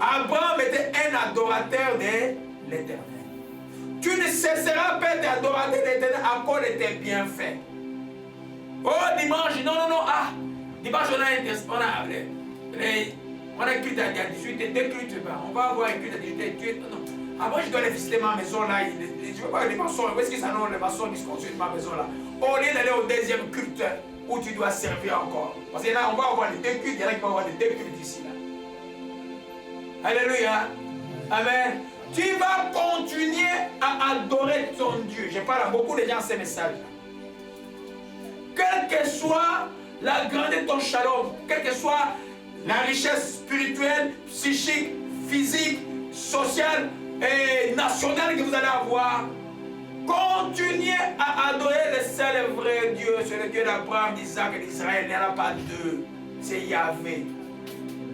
[SPEAKER 1] Abraham était un adorateur de l'Éternel. Tu ne cesseras pas d'adorer l'Éternel à cause de tes bienfaits. Oh, dimanche, non. Ah, dimanche, on a un culte à 18h, deux cultes. On va avoir un culte à 18h. Non. Avant, je dois aller visiter ma maison là. Je ne veux pas les maçons. Où est-ce que ça non, les maçons qui se construisent ma maison là? Au lieu d'aller au deuxième culte où tu dois servir encore. Parce que là, on va avoir les deux cultes. Il y en a qui vont avoir les deux cultes ici là. Alléluia. Amen. Tu vas continuer à adorer ton Dieu. Je parle à beaucoup de gens ces messages. Quelle que soit la grandeur de ton shalom, quelle que soit la richesse spirituelle, psychique, physique, sociale et nationale que vous allez avoir, continuez à adorer le seul et vrai Dieu. C'est le Dieu d'Abraham, d'Isaac et d'Israël. Il n'y en a pas deux. C'est Yahvé.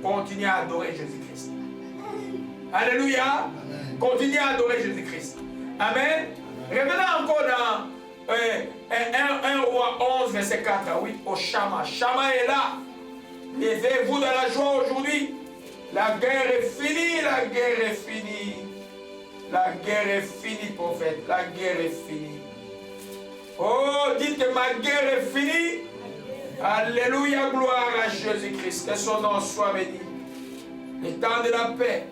[SPEAKER 1] Continuez à adorer Jésus-Christ. Alléluia. Amen. Continuez à adorer Jésus-Christ. Amen. Revenons encore dans 1 Roi 11, verset 4 à 8, au Shama. Shama est là. Levez-vous dans la joie aujourd'hui. La guerre est finie, la guerre est finie. La guerre est finie, prophète. La guerre est finie. Oh, dites que ma guerre est finie. Alléluia, gloire à Jésus-Christ. Que son nom soit béni. Le temps de la paix.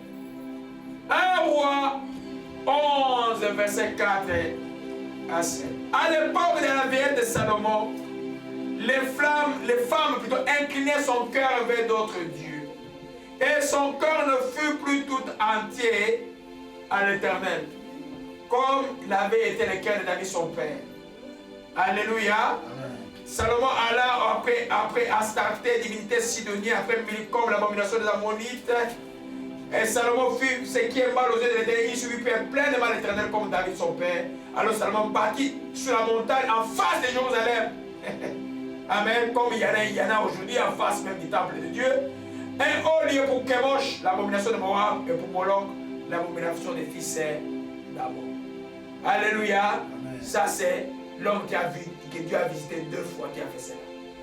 [SPEAKER 1] 1 Roi 11, verset 4 à 7. À l'époque de la vieillesse de Salomon, les femmes plutôt inclinaient son cœur vers d'autres dieux. Et son cœur ne fut plus tout entier à l'Éternel, comme l'avait été le cœur de David son père. Alléluia. Amen. Salomon alla après Astarté, divinité sidonienne, après Milcom, l'abomination des Ammonites. Et Salomon fit ce qui est mal aux yeux de l'Éternel. Il suivit pleinement l'Éternel comme David son père. Alors Salomon bâtit sur la montagne en face de Jérusalem. Amen. Comme il y en a aujourd'hui en face même du temple de Dieu. Un haut lieu pour Kemosh, l'abomination de Moab, et pour Moloch, l'abomination des fils d'Amon. Alléluia. Amen. Ça c'est l'homme que Dieu a visité 2 fois qui a fait cela.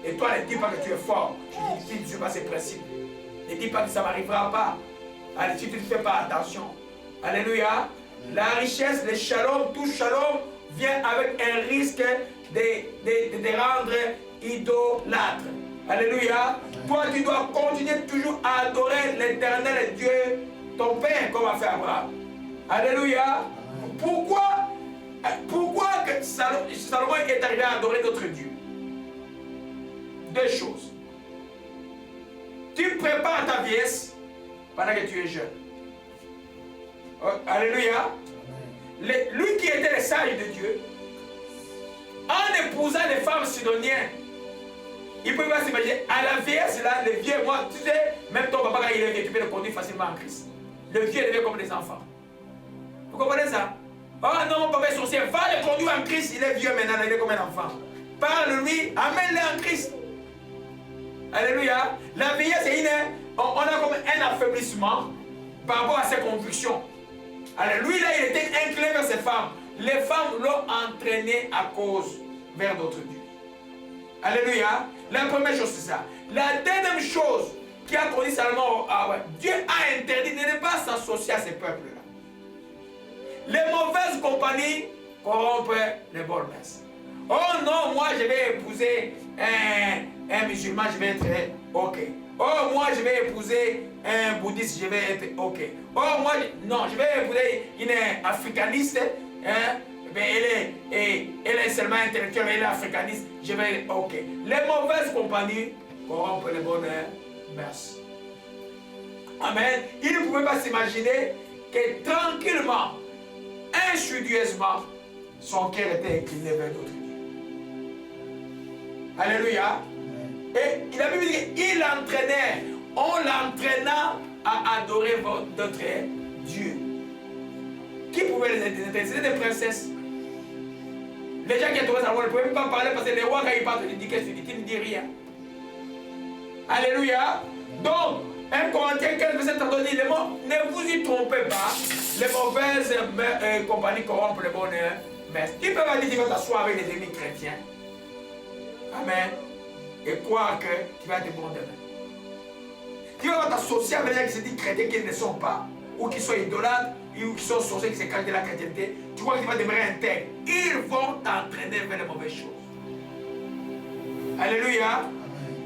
[SPEAKER 1] Et toi ne dis pas que tu es fort. Tu ne suis pas ses principes. Ne dis pas que ça ne m'arrivera pas. Allez, si tu ne fais pas attention. Alléluia. La richesse, le shalom, tout shalom vient avec un risque de te rendre idolâtre. Alléluia. Toi, tu dois continuer toujours à adorer l'Éternel Dieu, ton Père, comme a fait Abraham. Alléluia. Pourquoi que Salomon est arrivé à adorer d'autres dieux? 2 choses. Tu prépares ta vieillesse pendant que tu es jeune. Oh, alléluia. Lui qui était le sage de Dieu, en épousant les femmes sidoniennes, il ne peut pas s'imaginer, à la vieillesse, là, le vieux, moi, tu sais, même ton papa, quand il est vieux, tu peux le conduire facilement en Christ. Le vieux devient comme des enfants. Vous comprenez ça? Oh non, mon papa est sorcier, va le conduire en Christ, il est vieux maintenant, il est comme un enfant. Parle-lui, amène-le en Christ. Alléluia. La vieillesse, c'est on a comme un affaiblissement par rapport à ses convictions. Alors lui, là, il était incliné vers ses femmes. Les femmes l'ont entraîné à cause vers d'autres dieux. Alléluia. La première chose, c'est ça. La deuxième chose qui a conduit Salomon, Dieu a interdit de ne pas s'associer à ces peuples-là. Les mauvaises compagnies corrompent les bonnes messes. Oh non, moi je vais épouser un musulman, je vais être ok. Oh, moi je vais épouser un bouddhiste, je vais être ok. Oh, moi, non, je vais épouser une africaniste. Hein? Elle est seulement intellectuelle, elle est africaniste, je vais être ok. Les mauvaises compagnies corrompent les bonnes mœurs. Amen. Il ne pouvait pas s'imaginer que tranquillement, insidieusement, son cœur était incliné vers d'autres dieux. Alléluia. Et il a dit qu'il l'entraînait. On l'entraîna à adorer d'autres dieux. Qui pouvait les aider? C'était des princesses. Les gens qui adoraient Salomon ne pouvaient même pas parler parce que les rois, quand ils parlent, ils disent qu'est-ce que tu dis? Tu ne dis rien. Alléluia. Donc, 1 Corinthiens 15, verset 32 dit, ne vous y trompez pas, les mauvaises compagnies corrompent les bonnes maîtres. Qui peut pas dire que tu vas t'asseoir avec les ennemis chrétiens? Amen. Et croire que tu vas être bon demain. Tu vas t'associer avec les gens qui se disent chrétiens qui ne le sont pas, ou qui sont idolâtres, ou qui sont sorciers, qui se cachent de la chrétienté. Tu vois que tu vas demeurer intègre. Ils vont t'entraîner vers les mauvaises choses. Alléluia.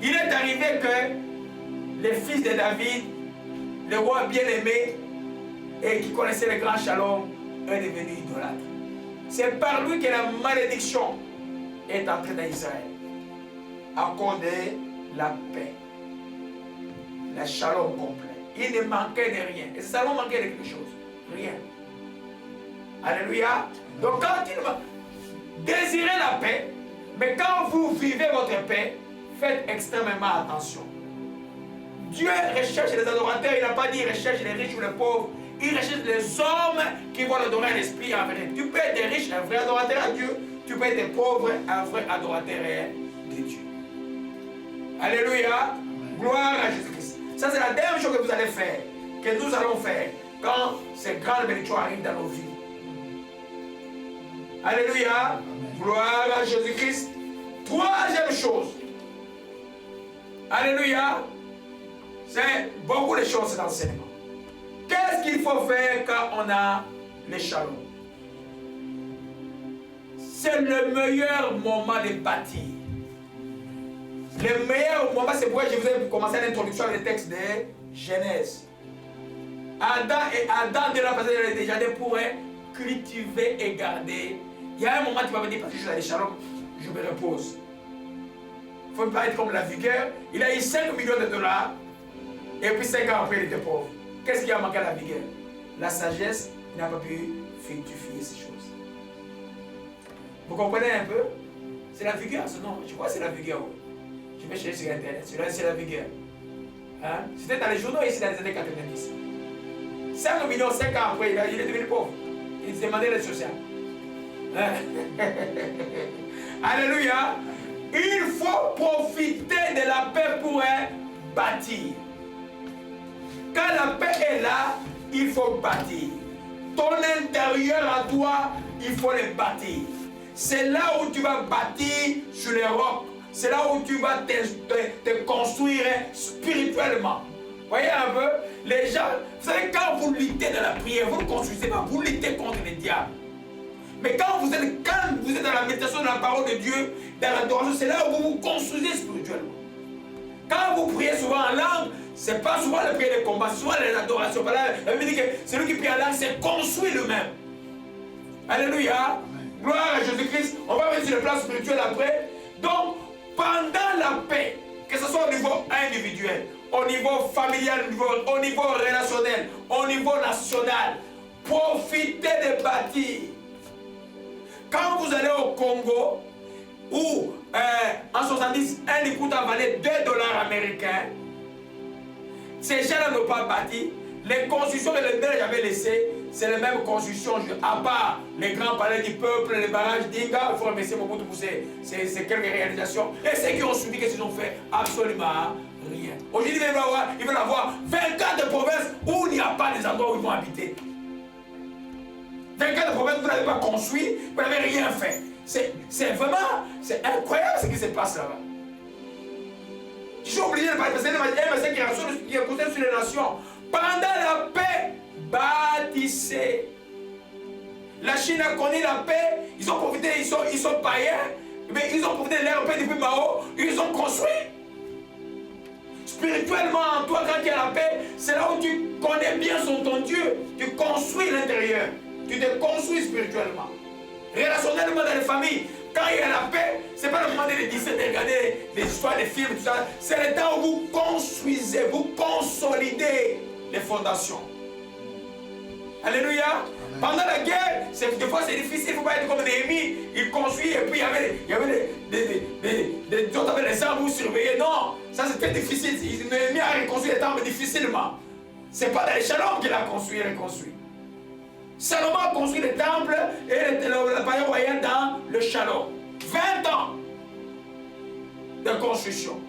[SPEAKER 1] Il est arrivé que les fils de David, le roi bien-aimé, et qui connaissait le grand Shalom, est devenu idolâtre. C'est par lui que la malédiction est entrée dans Israël. Accorder la paix, le Shalom complet. Il ne manquait de rien. Et Salomon manquait de quelque chose. Rien. Alléluia. Donc quand il désirez la paix, mais quand vous vivez votre paix, faites extrêmement attention. Dieu recherche les adorateurs, il n'a pas dit recherche les riches ou les pauvres. Il recherche les hommes qui vont adorer à l'esprit en vrai. Tu peux être riche, un vrai adorateur à Dieu. Tu peux être pauvre, un vrai adorateur de Dieu. Alléluia. Gloire à Jésus-Christ. Ça, c'est la dernière chose que vous allez faire, que nous allons faire quand ces grandes bénédictions arrivent dans nos vies. Alléluia. Gloire à Jésus-Christ. Troisième chose. Alléluia. C'est beaucoup de choses d'enseignement. Qu'est-ce qu'il faut faire quand on a les shalom? C'est le meilleur moment de bâtir. Le meilleur moment, c'est pourquoi je vous ai commencé l'introduction avec le texte de Genèse. Adam de la passé déjà pour cultiver et garder. Il y a un moment tu vas me dire parce que je suis dans les shalom, je me repose. Il ne faut pas être comme la vigueur. Il a eu 5 millions de dollars et puis 5 ans après il était pauvre. Qu'est-ce qui a manqué à la vigueur? La sagesse, il n'a pas pu fructifier ces choses. Vous comprenez un peu? C'est la vigueur, ce nom. Je crois que c'est la vigueur. Je vais chercher sur Internet. C'est la vigueur. Hein? C'était dans les journaux ici dans les années 90. 5 millions, 5 ans après, il est devenu pauvre. Il se demandait l'aide sociale. Hein? Alléluia. Il faut profiter de la paix pour bâtir. Quand la paix est là, il faut bâtir. Ton intérieur à toi, il faut le bâtir. C'est là où tu vas bâtir sur les rocs. C'est là où tu vas te construire spirituellement. Voyez un peu, les gens, vous savez, quand vous luttez dans la prière, vous ne construisez pas, vous luttez contre les diables. Mais quand vous êtes dans la méditation de la parole de Dieu, dans l'adoration, c'est là où vous vous construisez spirituellement. Quand vous priez souvent en langue, ce n'est pas souvent la prière de combat, c'est souvent l'adoration. La Bible dit que celui qui prie en langue, c'est construit lui-même. Alléluia. Gloire à Jésus-Christ. On va venir sur le plan spirituel après. Donc, pendant la paix, que ce soit au niveau individuel, au niveau familial, au niveau relationnel, au niveau national, profitez de bâtir. Quand vous allez au Congo, où en 70, un écoutant valait 2 dollars américains, ces gens-là n'ont pas bâti. Les constructions que les Belges avaient laissées, c'est les mêmes constructions, à part les grands palais du peuple, les barrages d'Inga. Il faut remercier Mobutu pour ces quelques réalisations. Et ceux qui ont subi, qu'est-ce qu'ils ont fait? Absolument rien. Aujourd'hui, ils veulent avoir 24 provinces où il n'y a pas des endroits où ils vont habiter. 24 provinces où vous n'avez pas construit, vous n'avez rien fait. C'est vraiment, c'est incroyable ce qui se passe là-bas. Je suis obligé de parler parce que c'est un message qui est posé sur les nations. Pendant la paix, bâtissez. La Chine a connu la paix, ils ont profité, ils sont païens, mais ils ont profité de leur paix depuis Mao, ils ont construit. Spirituellement, en toi, quand il y a la paix, c'est là où tu connais bien ton Dieu, tu construis l'intérieur, tu te construis spirituellement. Relationnellement dans les familles, quand il y a la paix, ce n'est pas le moment de regarder les histoires, les films, tout ça. C'est le temps où vous construisez, vous consolidez les fondations. Alléluia. Amen. Pendant la guerre, des fois c'est difficile, il ne faut pas être comme Néhémie. Il construit et puis il y avait d'autres avaient les armes où surveiller. Non, ça c'était difficile. Néhémie a reconstruit les temples difficilement. Ce n'est pas dans les Shalom qu'il a construit et reconstruit. Salomon a construit le temple et le palais royal dans le Shalom. 20 ans de construction.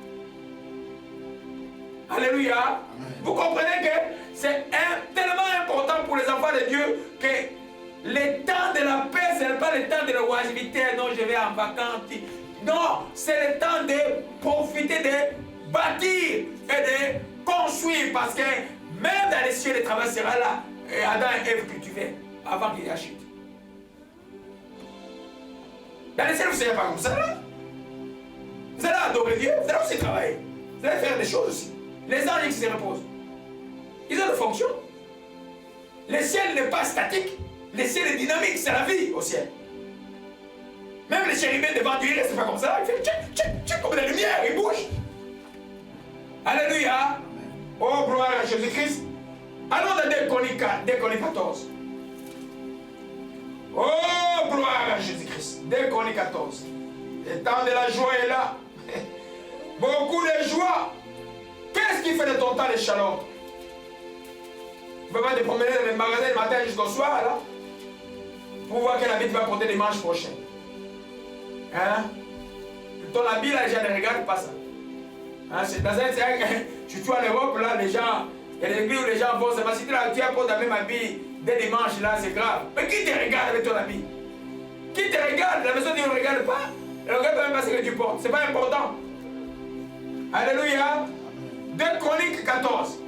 [SPEAKER 1] Alléluia. Amen. Vous comprenez que c'est tellement important pour les enfants de Dieu que le temps de la paix, ce n'est pas le temps de la oisiveté. Non, je vais en vacances. Non, c'est le temps de profiter, de bâtir et de construire. Parce que même dans les cieux, le travail sera là. Et Adam et Ève cultivaient avant qu'il y ait la chute. Dans les cieux, vous ne savez pas comme ça. Là. Vous allez adorer Dieu, vous allez aussi travailler. Vous allez faire des choses aussi. Les anges qui se reposent, ils ont des fonctions. Le ciel n'est pas statique. Le ciel est dynamique, c'est la vie au ciel. Même les chérubins devant Dieu, c'est pas comme ça. Il fait tchic, tchic, tchic, comme la lumière, il bouge. Alléluia. Oh, gloire à Jésus-Christ. Allons dans 2 Chroniques 14. Oh, gloire à Jésus-Christ. 2 Chroniques 14. Le temps de la joie est là. Beaucoup de joie. Qu'est-ce qui fait de ton temps les Shalom? Tu ne peux pas te promener dans les magasins le matin jusqu'au soir, là, pour voir quel habit tu vas porter dimanche prochain. Hein? Ton habit, là, les gens ne regardent pas ça. Hein? C'est dans surtout en Europe, là, les gens, il y a des églises où les gens vont, c'est parce que tu as porté le même habit dès dimanche, là, c'est grave. Mais qui te regarde avec ton habit? Qui te regarde? La maison, tu ne regarde pas. Elle ne regarde même pas ce que tu portes. Ce n'est pas important. Alléluia. 2 Chroniques 14.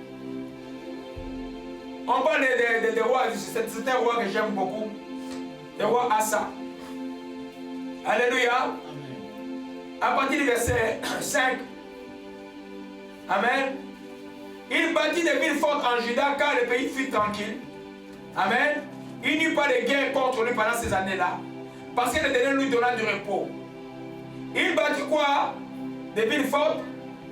[SPEAKER 1] On parle des rois, c'est un roi que j'aime beaucoup. Le roi Asa. Alléluia. Amen. À partir du verset 5. Amen. Il bâtit des villes fortes en Juda car le pays fut tranquille. Amen. Il n'y eut pas de guerre contre lui pendant ces années-là. Parce que l'Éternel lui donna du repos. Il bâtit quoi? Des villes fortes.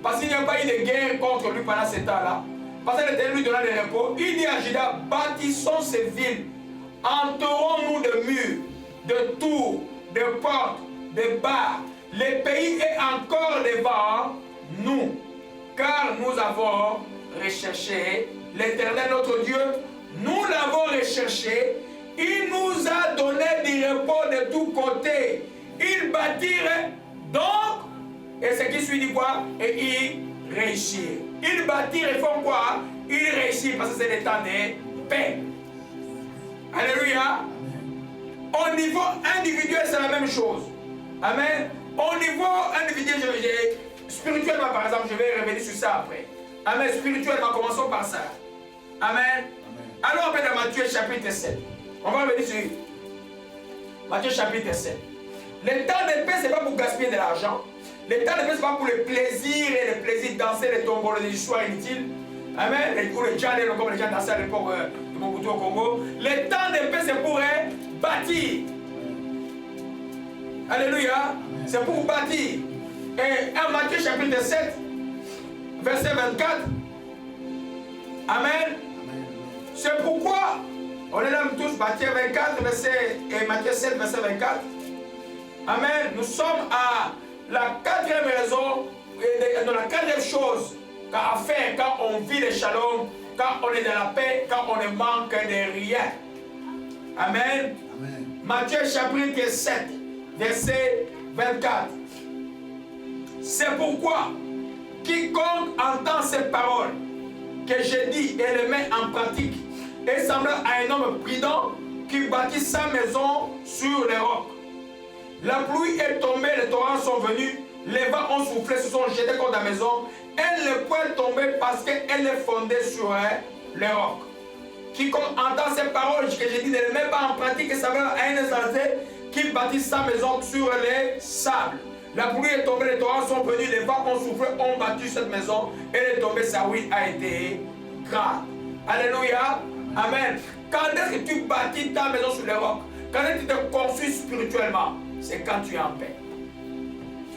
[SPEAKER 1] Parce qu'il n'y a pas eu de guerre contre lui pendant ces temps-là. Parce que l'Éternel lui donna du repos. Il dit à Juda, bâtissons ces villes. Entourons-nous de murs, de tours, de portes, de barres. Le pays est encore devant nous. Car nous avons recherché l'Éternel notre Dieu. Nous l'avons recherché. Il nous a donné du repos de tous côtés. Il bâtirent donc, et ce qui suit dit quoi? Et ils réussirent. Ils bâtirent et font quoi? Ils réussissent parce que c'est le temps de paix. Alléluia. Au niveau individuel, c'est la même chose. Amen. Au niveau individuel, spirituellement par exemple, je vais revenir sur ça après. Amen. Spirituellement, commençons par ça. Amen. Amen. Alors on va dans Matthieu chapitre 7. On va revenir sur Matthieu chapitre 7. Le temps de paix, ce n'est pas pour gaspiller de l'argent. Le temps de paix, ce n'est pas pour le plaisir et le plaisir de danser les tomboles des histoires inutiles. Amen. Ou les gens, comme les gens dansaient à l'époque de Mobutu au Congo. Le temps de paix, c'est pour bâtir. Alléluia. C'est pour bâtir. Et en Matthieu chapitre 7, verset 24. Amen. C'est pourquoi on est là tous, Matthieu 24, et Matthieu 7, verset 24. Amen. Nous sommes à la 4e raison, la 4e chose à faire quand on vit le shalom, quand on est dans la paix, quand on ne manque de rien. Amen. Amen. Matthieu chapitre 7, verset 24. C'est pourquoi quiconque entend ces paroles que je dis et les met en pratique est semblable à un homme prudent qui bâtit sa maison sur les rocs. La pluie est tombée, les torrents sont venus, les vents ont soufflé, se sont jetés contre la maison. Elle ne peut tomber parce qu'elle est fondée sur les rocs. Quiconque entend ces paroles que je dis ne les met pas en pratique, ça va à un insensé qui bâtit sa maison sur les sables. La pluie est tombée, les torrents sont venus, les vents ont soufflé, ont battu cette maison. Elle est tombée, sa ruine a été grave. Alléluia. Amen. Quand est-ce que tu bâtis ta maison sur les rocs? Quand est-ce que tu te construis spirituellement? C'est quand tu es en paix.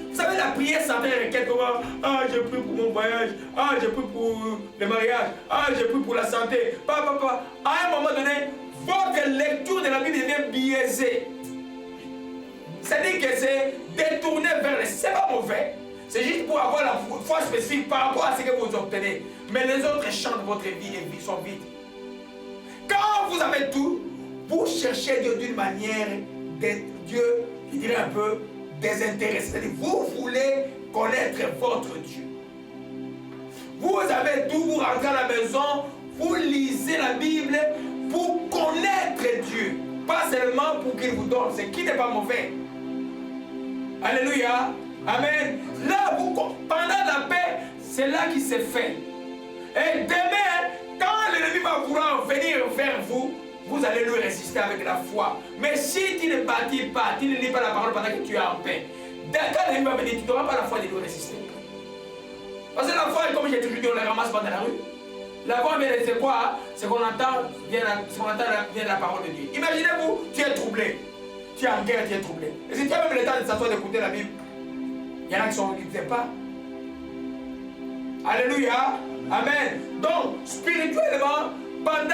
[SPEAKER 1] Vous savez, la prière s'entend avec quelque comment, ah, j'ai pris pour mon voyage, ah, j'ai pris pour le mariage, ah, j'ai pris pour la santé. Papa, à un moment donné, votre lecture de la Bible devient biaisée. C'est-à-dire que c'est détourné vers le... C'est pas mauvais. C'est juste pour avoir la foi spécifique par rapport à ce que vous obtenez. Mais les autres champs de votre vie sont vides. Quand vous avez tout, vous cherchez Dieu d'une manière, Dieu, je dirais un peu, désintéressée. C'est-à-dire vous voulez connaître votre Dieu. Vous avez tout, vous rentrez à la maison, vous lisez la Bible pour connaître Dieu. Pas seulement pour qu'il vous donne, ce qui n'est pas mauvais. Alléluia. Amen. Là, pendant la paix, c'est là qu'il s'est fait. Et demain, quand l'ennemi va vouloir venir vers vous, vous allez lui résister avec la foi. Mais si tu ne bâtis pas, tu ne lis pas la parole pendant que tu es en paix, quand l'ennemi va venir, tu n'auras pas la foi de lui résister. Parce que la foi, comme j'ai toujours dit, on la ramasse pas dans la rue. La foi, c'est quoi? C'est qu'on entend bien la parole de Dieu. Imaginez-vous, tu es troublé. Tu es en guerre, tu es troublé. Et si tu as même le temps de s'asseoir d'écouter la Bible, il y en a qui ne savent pas. Alléluia. Amen. Donc, spirituellement, pendant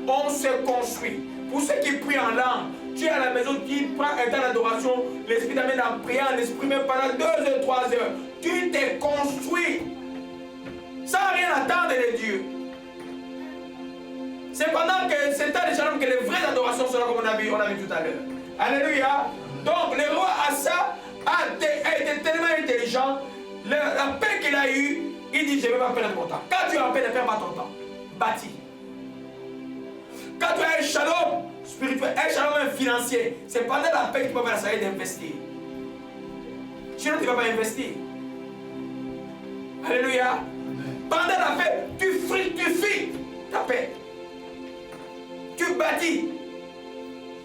[SPEAKER 1] on se construit. Pour ceux qui prient en langue, tu es à la maison, tu prends un temps d'adoration, l'Esprit t'amène en priant, l'Esprit même pendant 2 heures, 3 heures. Tu t'es construit sans rien attendre de Dieu. C'est pendant que c'est temps de shalom que les vraies adorations seront comme on a vu tout à l'heure. Alléluia. Donc, le roi Asa a été tellement intelligent, la paix qu'il a eue, il dit, je ne vais pas perdre mon temps. Quand tu es en paix, ne perds pas ton temps. Bâtis. Quand tu as un shalom spirituel, un shalom financier, c'est pendant la paix que tu peux faire ça d'investir. Sinon, tu ne vas pas investir. Alléluia. Pendant la paix, tu fructifies ta paix. Tu bâtis.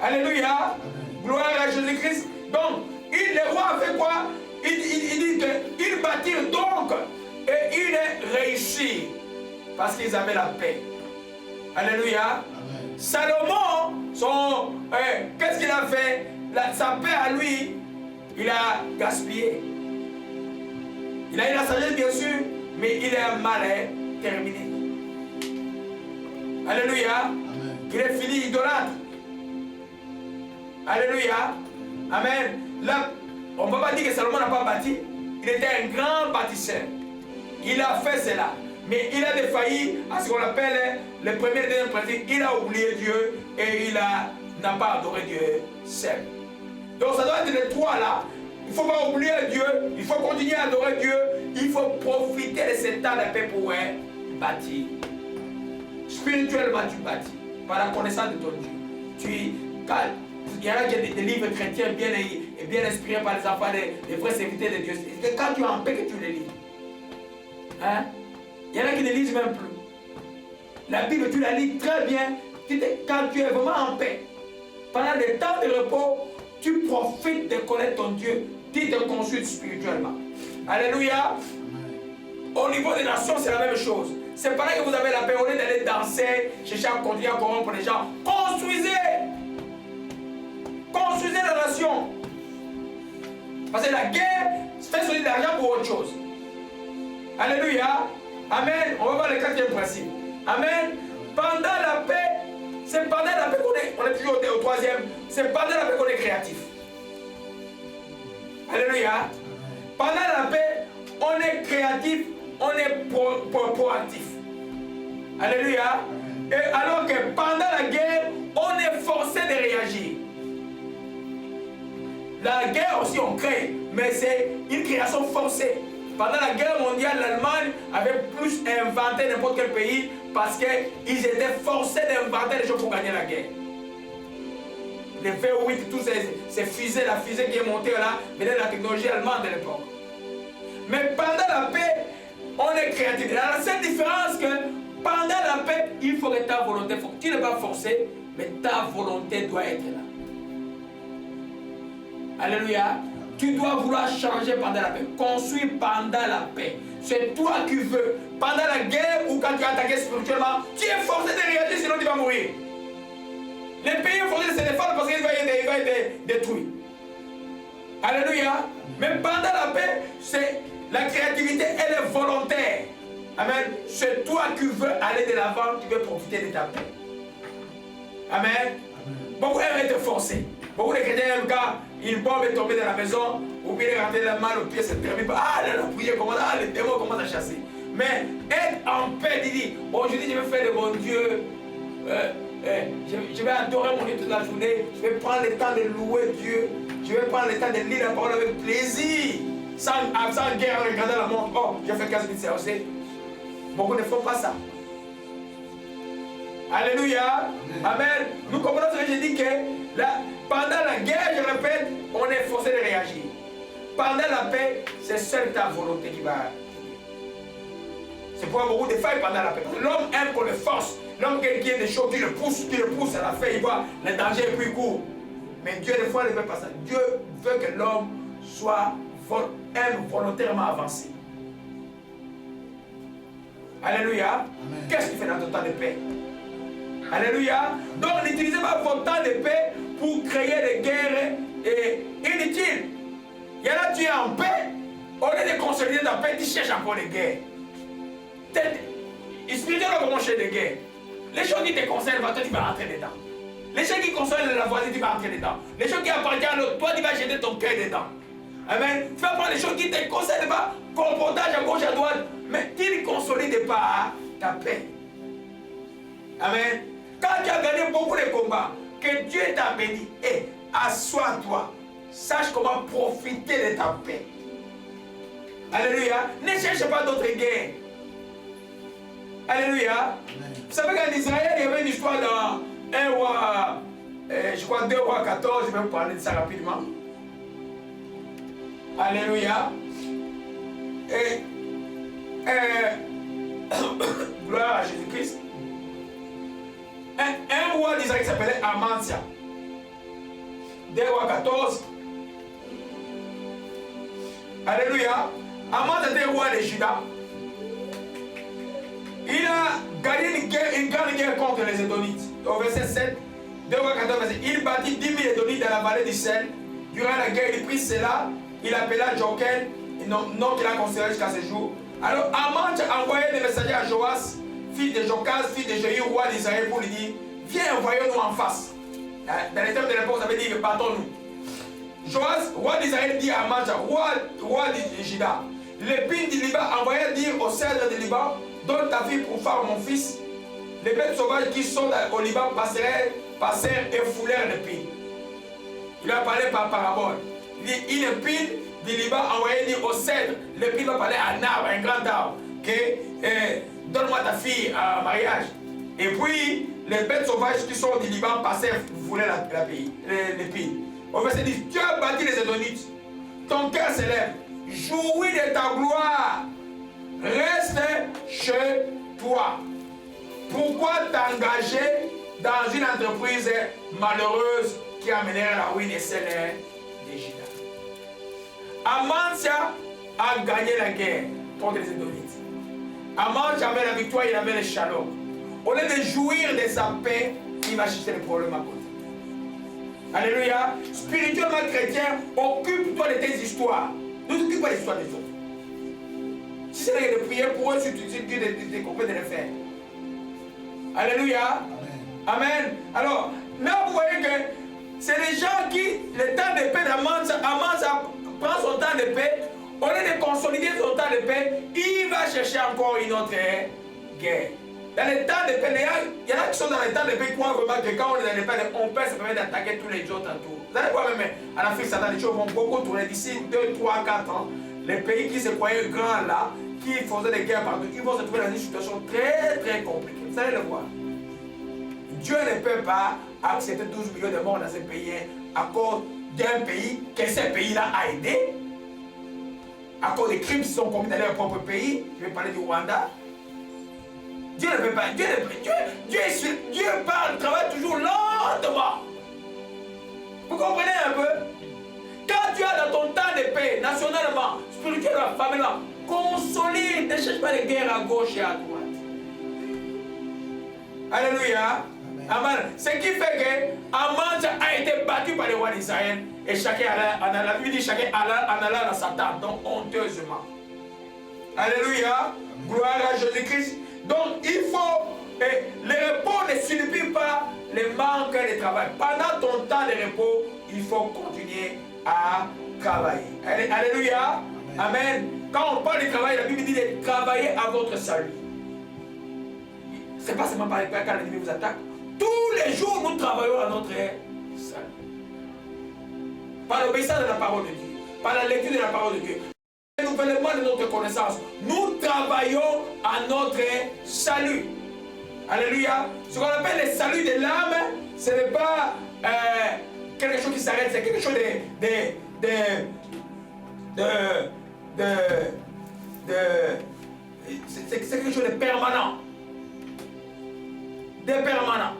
[SPEAKER 1] Alléluia. Gloire à Jésus-Christ. Donc, le roi a fait quoi? Il dit qu'ils bâtirent donc et ils réussirent parce qu'ils avaient la paix. Alléluia. Amen. Salomon, qu'est-ce qu'il a fait? Sa paix à lui, il a gaspillé. Il a eu la sagesse bien sûr, mais il est un malin terminé. Alléluia. Amen. Il est fini idolâtre. Alléluia. Amen. Là, on ne va pas dire que Salomon n'a pas bâti. Il était un grand bâtisseur. Il a fait cela. Mais il a défailli à ce qu'on appelle le premier et deuxième principe. Il a oublié Dieu et il n'a pas adoré Dieu seul. Donc ça doit être les trois là. Il ne faut pas oublier Dieu. Il faut continuer à adorer Dieu. Il faut profiter de ce temps de paix pour bâtir. Spirituellement, tu bâtis. Par la connaissance de ton Dieu. Il y en a des livres chrétiens bien inspirés par les enfants, des vrais serviteurs de Dieu. C'est quand tu es en paix que tu les lis. Hein? Il y en a qui ne lisent même plus. La Bible, tu la lis très bien. Quand tu es vraiment en paix, pendant des temps de repos, tu profites de connaître ton Dieu. Tu te consultes spirituellement. Alléluia. Au niveau des nations, c'est la même chose. C'est pareil que vous avez la paix. Au lieu d'aller danser, chercher à continuer à corrompre les gens, construisez. Construisez la nation. Parce que la guerre fait sortir de l'argent pour autre chose. Alléluia. Amen. On va voir le 4e principe. Amen. Pendant la paix, c'est pendant la paix qu'on est toujours au 3e. C'est pendant la paix qu'on est créatif. Alléluia. Pendant la paix, on est créatif, on est proactif. Alléluia. Et alors que pendant la guerre, on est forcé de réagir. La guerre aussi on crée, mais c'est une création forcée. Pendant la guerre mondiale, l'Allemagne avait plus inventé n'importe quel pays parce qu'ils étaient forcés d'inventer des choses pour gagner la guerre. Les V8, tous ces fusées, la fusée qui est montée là, venait de la technologie allemande de l'époque. Mais pendant la paix, on est créatif. La seule différence que pendant la paix, il faut que ta volonté, tu n'es pas forcé, mais ta volonté doit être là. Alléluia. Tu dois vouloir changer pendant la paix. Construire pendant la paix. C'est toi qui veux. Pendant la guerre ou quand tu es attaqué spirituellement, tu es forcé de réagir sinon tu vas mourir. Les pays sont forcés de se défendre parce qu'il va être détruit. Alléluia. Mais pendant la paix, La créativité, elle est volontaire. Amen. C'est toi qui veux aller de l'avant, qui veux profiter de ta paix. Amen. Beaucoup aiment être forcés. Beaucoup de chrétiens aiment quand une bombe est tombée dans la maison, ou bien rentrer la main au pied, c'est terrible. Ah, la prière commence, ah, les démons commencent à chasser. Mais être en paix, il dit, aujourd'hui je vais faire de mon Dieu. Je vais adorer mon Dieu toute la journée. Je vais prendre le temps de louer Dieu. Je vais prendre le temps de lire la parole avec plaisir. Sans guerre, en regardant la montre. Oh, j'ai fait 15 minutes de séance. Beaucoup ne font pas ça. Alléluia. Amen. Nous comprenons ce que je dis que pendant la guerre, je répète, on est forcé de réagir. Pendant la paix, c'est seule ta volonté qui va. C'est pour beaucoup de failles pendant la paix. L'homme aime qu'on le force. L'homme qui a des choses, qui le pousse à la fin, il voit le danger est plus court. Mais Dieu, des fois, ne veut pas ça. Dieu veut que l'homme aime volontairement avancer. Alléluia. Qu'est-ce que tu fais dans ton temps de paix? Alléluia. Donc n'utilisez pas votre temps de paix pour créer des guerres inutiles. Il y en a, tu es en paix. Au lieu de consolider ta paix, tu cherches encore des guerres. Spirituellement, comment chercher des guerres? Les choses qui te concernent, toi, tu vas rentrer dedans. Les choses qui concernent la voisine, tu vas rentrer dedans. Les choses qui appartiennent à l'autre, toi, tu vas jeter ton cœur dedans. Amen. Tu vas prendre les choses qui ne te concernent pas, comportage à gauche, à droite, mais tu ne consolides pas ta paix. Amen. Quand tu as gagné beaucoup de combats, que Dieu t'a béni, et assois-toi, sache comment profiter de ta paix. Alléluia. Ne cherche pas d'autres guerres. Alléluia. Vous savez qu'en Israël, il y avait une histoire dans 1 roi, je crois 2 rois 14, je vais vous parler de ça rapidement. Alléluia. Et gloire à Jésus-Christ. Un roi d'Israël qui s'appelait Amantia. 2 rois 14. Alléluia. Amantia était roi de Juda. Il a gagné une grande guerre contre les Édomites. Au verset 7, 2 rois 14, verset. Il bâtit 10 000 Édomites dans la vallée du Seine. Durant la guerre, il prit cela. Il appela Jokel, nom qu'il a conservé jusqu'à ce jour. Alors Amantia a envoyé des messagers à Joas, fils de Jokaz, fils de Jéhu, roi d'Israël, pour lui dire, viens, envoyons-nous en face. Dans les termes de l'époque, ça veut dire, battons-nous. Joas, roi d'Israël, dit à Amantia, roi de Juda, l'épine du Liban envoya dire au cèdre du Liban, donne ta fille pour faire mon fils. Les bêtes sauvages qui sont au Liban passèrent et foulèrent l'épine. Il a parlé par parabole. Il dit, une épine du Liban envoyée dire au cèdre. L'épine va parler à un arbre, un grand arbre. Donne-moi ta fille en mariage. Et puis, les bêtes sauvages qui sont du Liban passèrent, voulaient l'épine. Au verset 10, Dieu a bâti les Édomites. Ton cœur s'élève. Jouis de ta gloire. Reste chez toi. Pourquoi t'engager dans une entreprise malheureuse qui amènerait à la ruine et celle de Juda? Amantia a gagné la guerre contre les Édomites. Amantia avait la victoire, il avait le shalom. Au lieu de jouir de sa paix, il va chercher les problèmes à côté. Alléluia. Spirituellement chrétien, occupe-toi de tes histoires. Ne t'occupe pas des histoires des autres. Si c'est de prier pour eux, si Dieu te compris de le faire. Alléluia. Amen. Alors, là vous voyez que c'est les gens qui, le temps de paix d'Amantia prend son temps de paix, au lieu de consolider son temps de paix, il va chercher encore une autre guerre. Dans le temps de paix, il y en a qui sont dans le temps de paix qui croient vraiment que quand on est dans le paix, on peut se permettre d'attaquer tous les autres autour. Vous allez voir même, à la fin, les choses vont beaucoup tourner d'ici 2, 3, 4 ans. Les pays qui se croyaient grands là, qui faisaient des guerres partout, ils vont se trouver dans une situation très très compliquée. Vous allez le voir. Dieu ne peut pas accepter 12 millions de morts dans ce pays à cause d'un pays que ce pays-là a aidé, à cause des crimes qui sont commis dans leur propre pays. Je vais parler du Rwanda. Dieu ne peut pas. Dieu parle, travaille toujours lentement. Vous comprenez un peu? Quand tu as dans ton temps de paix, nationalement, spirituellement, familialement, consolide, ne cherche pas les guerres à gauche et à droite. Alléluia. Amen. Ce qui fait que Amantia a été battu par les rois d'Israël et chacun en allant dans sa tente, donc honteusement. Alléluia. Gloire à Jésus-Christ. Donc, il faut... le repos ne suffit pas les manques de travail. Pendant ton temps de repos, il faut continuer à travailler. Alléluia. Amen. Quand on parle de travail, la Bible dit de travailler à votre salut. Ce n'est pas seulement par quand l'ennemi vous attaque. Tous les jours, nous travaillons à notre salut. Par l'obéissance de la parole de Dieu. Par la lecture de la parole de Dieu. Le renouvellement de notre connaissance. Nous travaillons à notre salut. Alléluia. Ce qu'on appelle le salut de l'âme, ce n'est pas quelque chose qui s'arrête, c'est quelque chose c'est quelque chose de permanent. De permanent.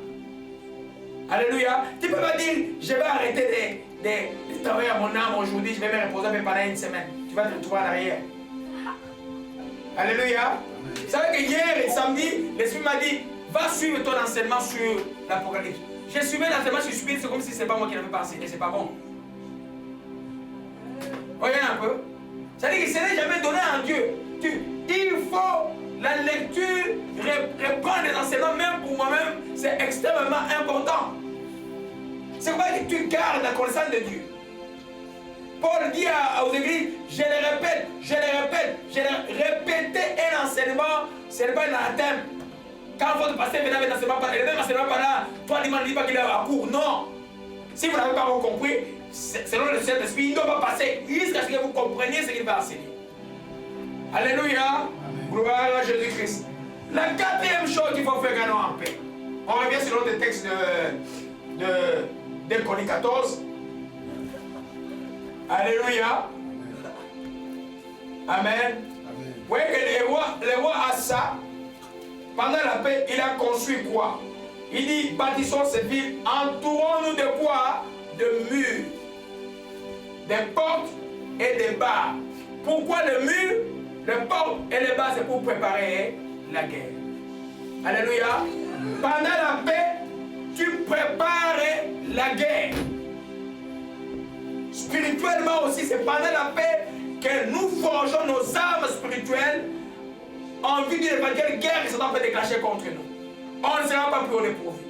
[SPEAKER 1] Alléluia. Tu ne peux pas dire, je vais arrêter de travailler à mon âme aujourd'hui, je vais me reposer pendant une semaine. Tu vas te retrouver en arrière. Alléluia. Vous savez que hier et samedi, l'Esprit m'a dit, va suivre ton enseignement sur l'Apocalypse. J'ai suivi l'enseignement sur Spirit, c'est comme si ce n'est pas moi qui l'avais pas enseigné, c'est pas bon. Regardez un peu. C'est-à-dire que ce n'est jamais donné à Dieu. Il faut la lecture, reprendre les enseignements, même pour moi-même, c'est extrêmement important. C'est pour ça que tu gardes la connaissance de Dieu. Paul dit aux églises, je le répète, répéter un enseignement, ce n'est pas un anathème. Quand votre pasteur vient avec un enseignement, le même enseignement par là, toi, ne dis pas qu'il est à court. Non. Si vous n'avez pas compris, selon le Saint-Esprit, il ne doit pas passer jusqu'à ce que vous compreniez ce qu'il va enseigner. Alléluia. Gloire à Jésus-Christ. La quatrième chose qu'il faut faire quand on est en paix. On revient sur l'autre texte de Chroniques 14. Alléluia. Amen. Vous voyez que le roi Asa, pendant la paix, il a construit quoi? Il dit, bâtissons cette ville, entourons-nous de quoi? De murs, des portes et des barres. Pourquoi le mur, les portes et les barres? C'est pour préparer la guerre. Alléluia. Pendant la paix, tu prépares la guerre. Spirituellement aussi, c'est pendant la paix que nous forgeons nos armes spirituelles en vue d'une éventuelle guerre qui s'est déclencher contre nous. On ne sera pas plus dépourvu.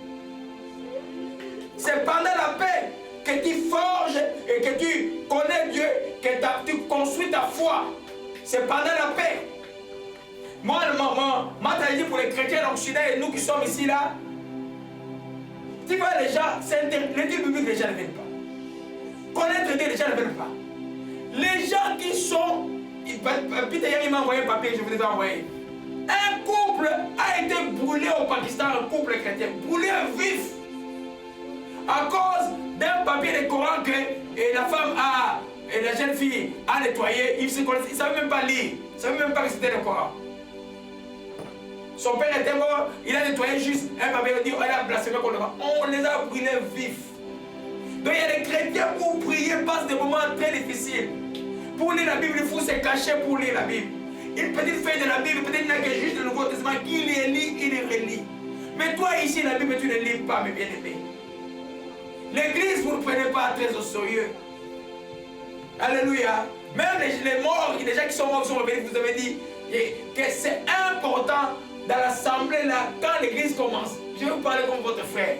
[SPEAKER 1] C'est pendant la paix que tu forges et que tu connais Dieu, que tu construis ta foi. C'est pendant la paix. Moi, dit pour les chrétiens d'Occident et nous qui sommes ici là, tu vois les gens, les dieux bibliques, les gens ne viennent pas. Connaître Dieu, les gens ne veulent pas. Les gens qui sont... Peter hier, il m'a envoyé un papier que je vous ai envoyé. Un couple a été brûlé au Pakistan, un couple chrétien, brûlé vif, à cause d'un papier de Coran que la femme et la jeune fille a nettoyé. Ils ne savaient même pas lire, ils ne savaient même pas que c'était le Coran. Son père était mort, il a nettoyé juste un papier, il a dit, elle a blasphémé contre le Coran. On les a brûlés vifs. Donc il y a des chrétiens pour prier passent des moments très difficiles. Pour lire la Bible, il faut se cacher pour lire la Bible. Une petite feuille de la Bible, peut-être qu'il n'y a que juste le Nouveau Testament, qui les lit, il les relit. Mais toi ici, la Bible, tu ne lis pas, mes bien-aimés. L'église, vous ne prenez pas très au sérieux. Alléluia. Même les morts, les gens qui sont morts, qui sont revenus, vous avez dit que c'est important dans l'assemblée, là, quand l'église commence. Je vais vous parler comme votre frère.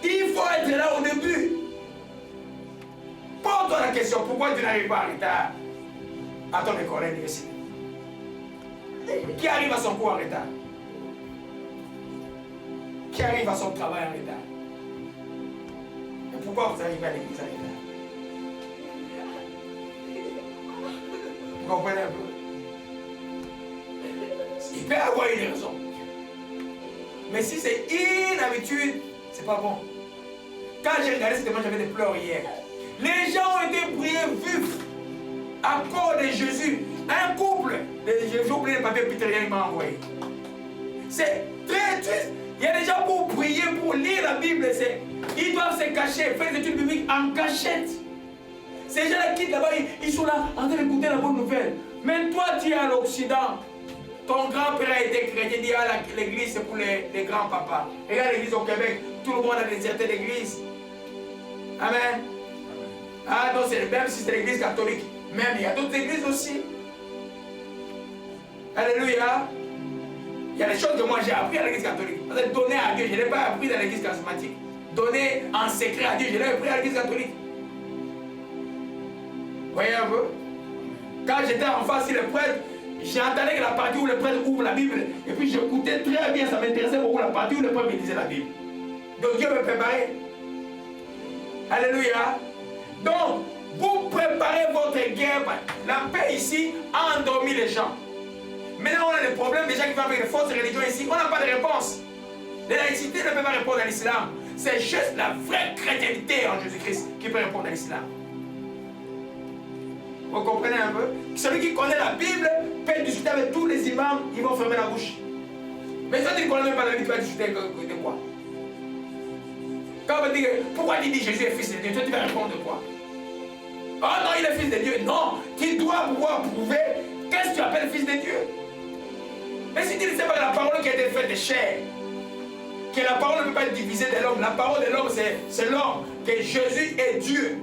[SPEAKER 1] Il faut être là au début. Pose-toi la question, pourquoi tu n'arrives pas en retard à ton école, à l'université? Qui arrive à son cours en retard? Qui arrive à son travail en retard? Et pourquoi vous arrivez à l'église en retard? Vous comprenez un peu? Il peut avoir une raison. Mais si c'est une habitude, c'est pas bon. Quand j'ai regardé cette image, j'avais des pleurs hier. Les gens ont été brûlés vifs à cause de Jésus. Un couple, j'ai oublié le papier Peter qui m'a envoyé. C'est très triste. Il y a des gens pour prier, pour lire la Bible, ils doivent se cacher, faire des études bibliques en cachette. Ces gens-là quittent là-bas, ils sont là en train d'écouter la bonne nouvelle. Mais toi, tu es à l'Occident. Ton grand-père a été chrétien, il dit ah, l'église c'est pour les grands-papas. Regarde l'église au Québec, tout le monde a déserté l'église. Amen. Ah non, même si c'est l'église catholique, même il y a d'autres églises aussi. Alléluia. Il y a des choses que moi j'ai appris à l'église catholique. Parce que donner à Dieu, je ne l'ai pas appris dans l'église charismatique. Donner en secret à Dieu, je l'ai appris à l'église catholique. Voyez un peu? Quand j'étais enfant, si le prêtre, j'entendais que la partie où le prêtre ouvre la Bible, et puis j'écoutais très bien, ça m'intéressait beaucoup la partie où le prêtre me lisait la Bible. Donc Dieu me préparait. Alléluia. Donc, vous préparez votre guerre. La paix ici a endormi les gens. Maintenant, on a des problèmes des gens qui vont avec les fausses religions ici. On n'a pas de réponse. La laïcité ne peut pas répondre à l'islam. C'est juste la vraie chrétienté en Jésus-Christ qui peut répondre à l'islam. Vous comprenez un peu? Celui qui connaît la Bible peut discuter avec tous les imams, ils vont fermer la bouche. Mais toi, tu ne connais même pas la Bible, tu vas discuter de quoi? Quand on va dire, pourquoi tu dis Jésus est fils de Dieu, toi tu vas répondre de quoi? Oh non, il est fils de Dieu. Non, tu dois pouvoir prouver qu'est-ce que tu appelles fils de Dieu. Mais si tu ne sais pas la parole qui a été faite de chair, que la parole ne peut pas être divisée de l'homme, la parole de l'homme c'est l'homme, que Jésus est Dieu.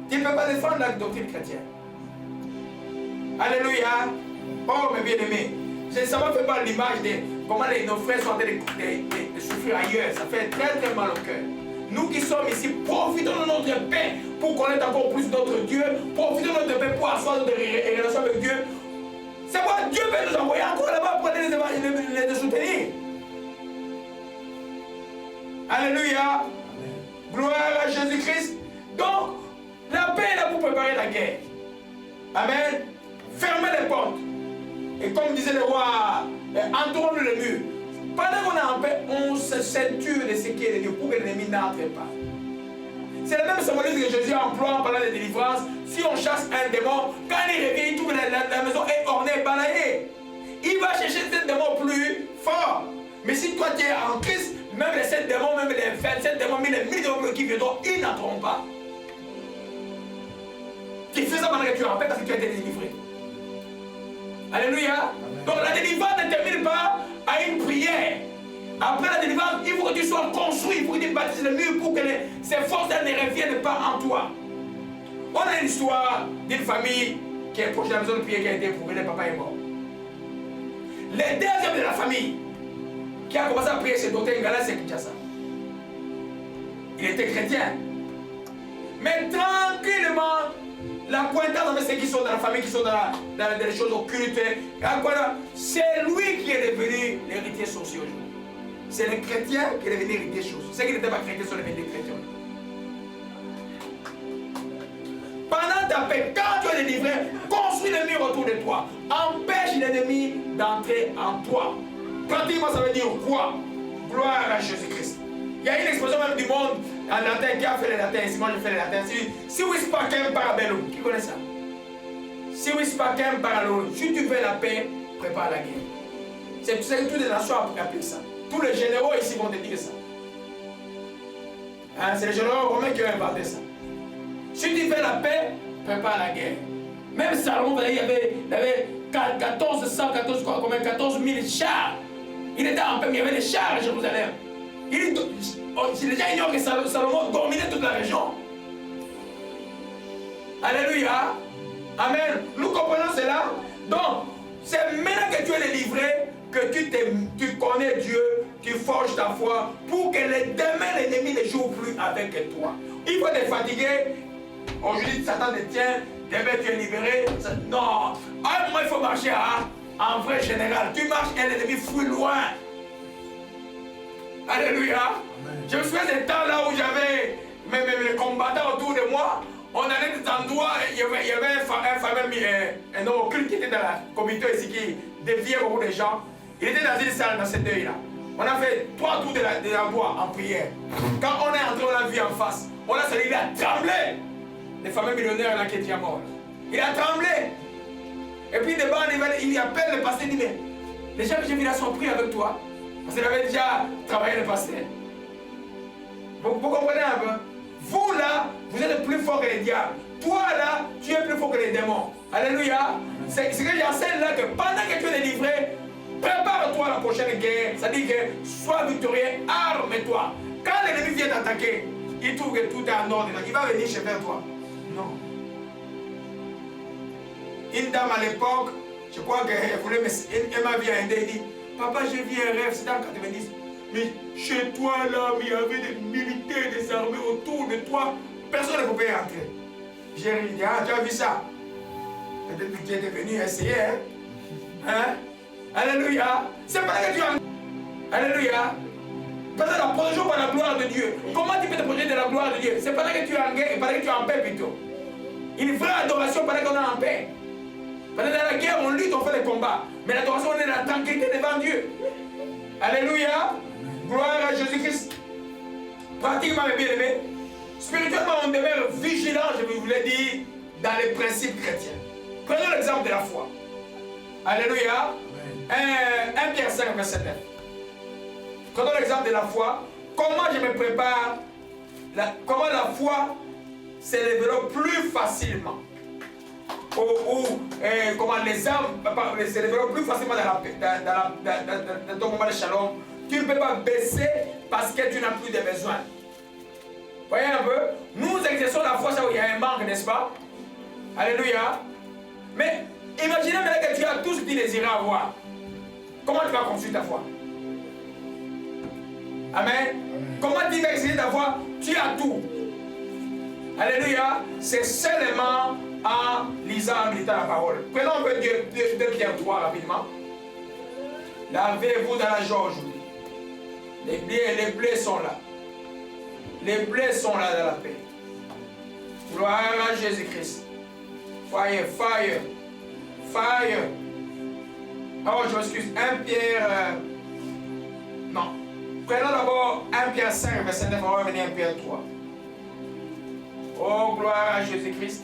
[SPEAKER 1] Tu ne peux pas défendre la doctrine chrétienne. Alléluia. Oh mes bien-aimés, ça m'a fait pas l'image de comment nos frères sont en train de souffrir ailleurs. Ça fait très très mal au cœur. Nous qui sommes ici, profitons de notre paix pour connaître encore plus notre Dieu. Profitons de notre paix pour asseoir notre relation avec Dieu. C'est quoi Dieu veut nous envoyer encore là-bas pour aller les soutenir. Alléluia. Gloire à Jésus-Christ. Donc, la paix est là pour préparer la guerre. Amen. Fermez les portes. Et comme disait le roi, entourons-nous le mur. Pendant qu'on est en paix, on se ceinture de ce qui est de Dieu pour que l'ennemi n'entre pas. C'est le même symbolisme que Jésus emploie en parlant de délivrance. Si on chasse un démon, quand il revient, il trouve la maison est ornée, balayée. Il va chercher 7 démons plus forts. Mais si toi tu es en Christ, même les 7 démons, même les 27 démons, même les 1000 démons qui viendront, ils n'entreront pas. Tu fais ça pendant que tu es en paix parce que tu as été délivré. Alléluia. Donc la délivrance ne termine pas à une prière. Après la délivrance, il faut que tu sois construit, il faut que tu bâtisses le mur pour que ces forces ne reviennent pas en toi. On a une histoire d'une famille qui est proche de la maison de prière qui a été éprouvée, le papa est mort. Le deuxième de la famille qui a commencé à prier ce docteur Ngala, c'est Kinshasa. Il était chrétien. Mais tranquillement, la pointage avec ceux qui sont dans la famille, qui sont dans les choses occultes, c'est lui qui est devenu l'héritier social aujourd'hui. C'est les chrétiens qui est devenu l'héritier social. Ceux qui n'étaient pas chrétiens sont devenus chrétiens. Pendant ta paix, quand tu es délivré, construis le mur autour de toi. Empêche l'ennemi d'entrer en toi. Pratiquement, ça veut dire quoi? Gloire à Jésus-Christ. Il y a une expression même du monde en latin qui a fait le latin. Ici, moi je fais le latin. Si vis pacem parabellum. Qui connaît ça? Si vis pacem parabellum. Si tu veux la paix, prépare la guerre. C'est que toutes les nations appellent ça. Tous les généraux ici vont te dire ça. Hein, c'est les généraux romains qui ont inventé ça. Si tu veux la paix, prépare la guerre. Même Salomon, il y avait 14 000 chars. Il était en paix, mais il y avait des chars à Jérusalem. Les gens ignorent que Salomon dominait toute la région. Alléluia. Amen. Nous comprenons cela. Donc, c'est maintenant que tu es délivré que tu connais Dieu, tu forges ta foi pour que demain l'ennemi ne joue plus avec toi. Il faut te fatiguer. Aujourd'hui, Satan te tient. Demain, tu es libéré. Non. À un moment, il faut marcher en vrai général. Tu marches et l'ennemi fuit loin. Alléluia. Amen. Je me souviens des temps là où j'avais les combattants autour de moi. On allait des endroits, il y avait un fameux un homme occulte qui était dans la comité ici qui déviait beaucoup de gens. Il était dans une salle dans ce deuil-là. On a fait 3 tours de la bois en prière. Quand on est entré, on l'a vu en face. On a salué, il a tremblé. Le fameux millionnaire là qui est déjà mort. Il a tremblé. Et puis devant, il appelle le pasteur, il dit mais les gens que j'ai vus là sont pris avec toi. Parce qu'il avait déjà travaillé le pasteur. Vous comprenez un peu? Vous là, vous êtes plus fort que les diables. Toi là, tu es plus fort que les démons. Alléluia. C'est ce que j'enseigne là, que pendant que tu es délivré, prépare-toi à la prochaine guerre. C'est-à-dire que sois victorieux, arme-toi. Quand l'ennemi vient t'attaquer, il trouve que tout est en ordre. Il va venir chez toi. Non. Une dame à l'époque, Je crois qu'elle voulait elle m'a vu un dit, papa, j'ai vu un rêve, c'était en 90. Mais chez toi là, il y avait des militaires, des armées autour de toi. Personne ne pouvait entrer. J'ai dit, ah, tu as vu ça? Peut-être que tu étais venu essayer, hein? Alléluia. C'est pas que tu as... Alléluia. Parce que la protection par la gloire de Dieu. Comment tu peux te protéger de la gloire de Dieu? C'est pendant que tu es en guerre et pendant que tu es en paix plutôt. Une vraie adoration pendant qu'on est en paix. Parce que dans la guerre, on lutte, on fait des combats. Mais l'adoration, on est dans la tranquillité devant Dieu. Alléluia. Gloire à Jésus-Christ. Pratiquement, mes bien-aimés. Spirituellement, on demeure vigilant, je vous l'ai dit, dans les principes chrétiens. Prenons l'exemple de la foi. Alléluia. 1 Pierre 5, verset 9. Prenons l'exemple de la foi. Comment je me prépare, comment la foi se développe plus facilement. Comment les âmes se développent plus facilement dans ton moment de shalom. Tu ne peux pas baisser parce que tu n'as plus de besoin. Voyez un peu, nous exerçons la foi, ça où il y a un manque, n'est-ce pas? Alléluia. Mais imaginez maintenant que tu as tout ce que tu désirais avoir. Comment tu vas construire ta foi? Amen. Comment tu vas exercer ta foi? Tu as tout. Alléluia. C'est seulement en lisant, en méditant la parole. Prenons un peu de Pierre 3 rapidement. Lavez-vous dans la joie aujourd'hui. Les blés sont là. Les blés sont là dans la paix. Gloire à Jésus-Christ. Fire, fire, fire. Oh, je m'excuse. 1 Pierre... non. Prenons d'abord 1 Pierre 5, verset 9. On va revenir à 1 Pierre 3. Oh, gloire à Jésus-Christ.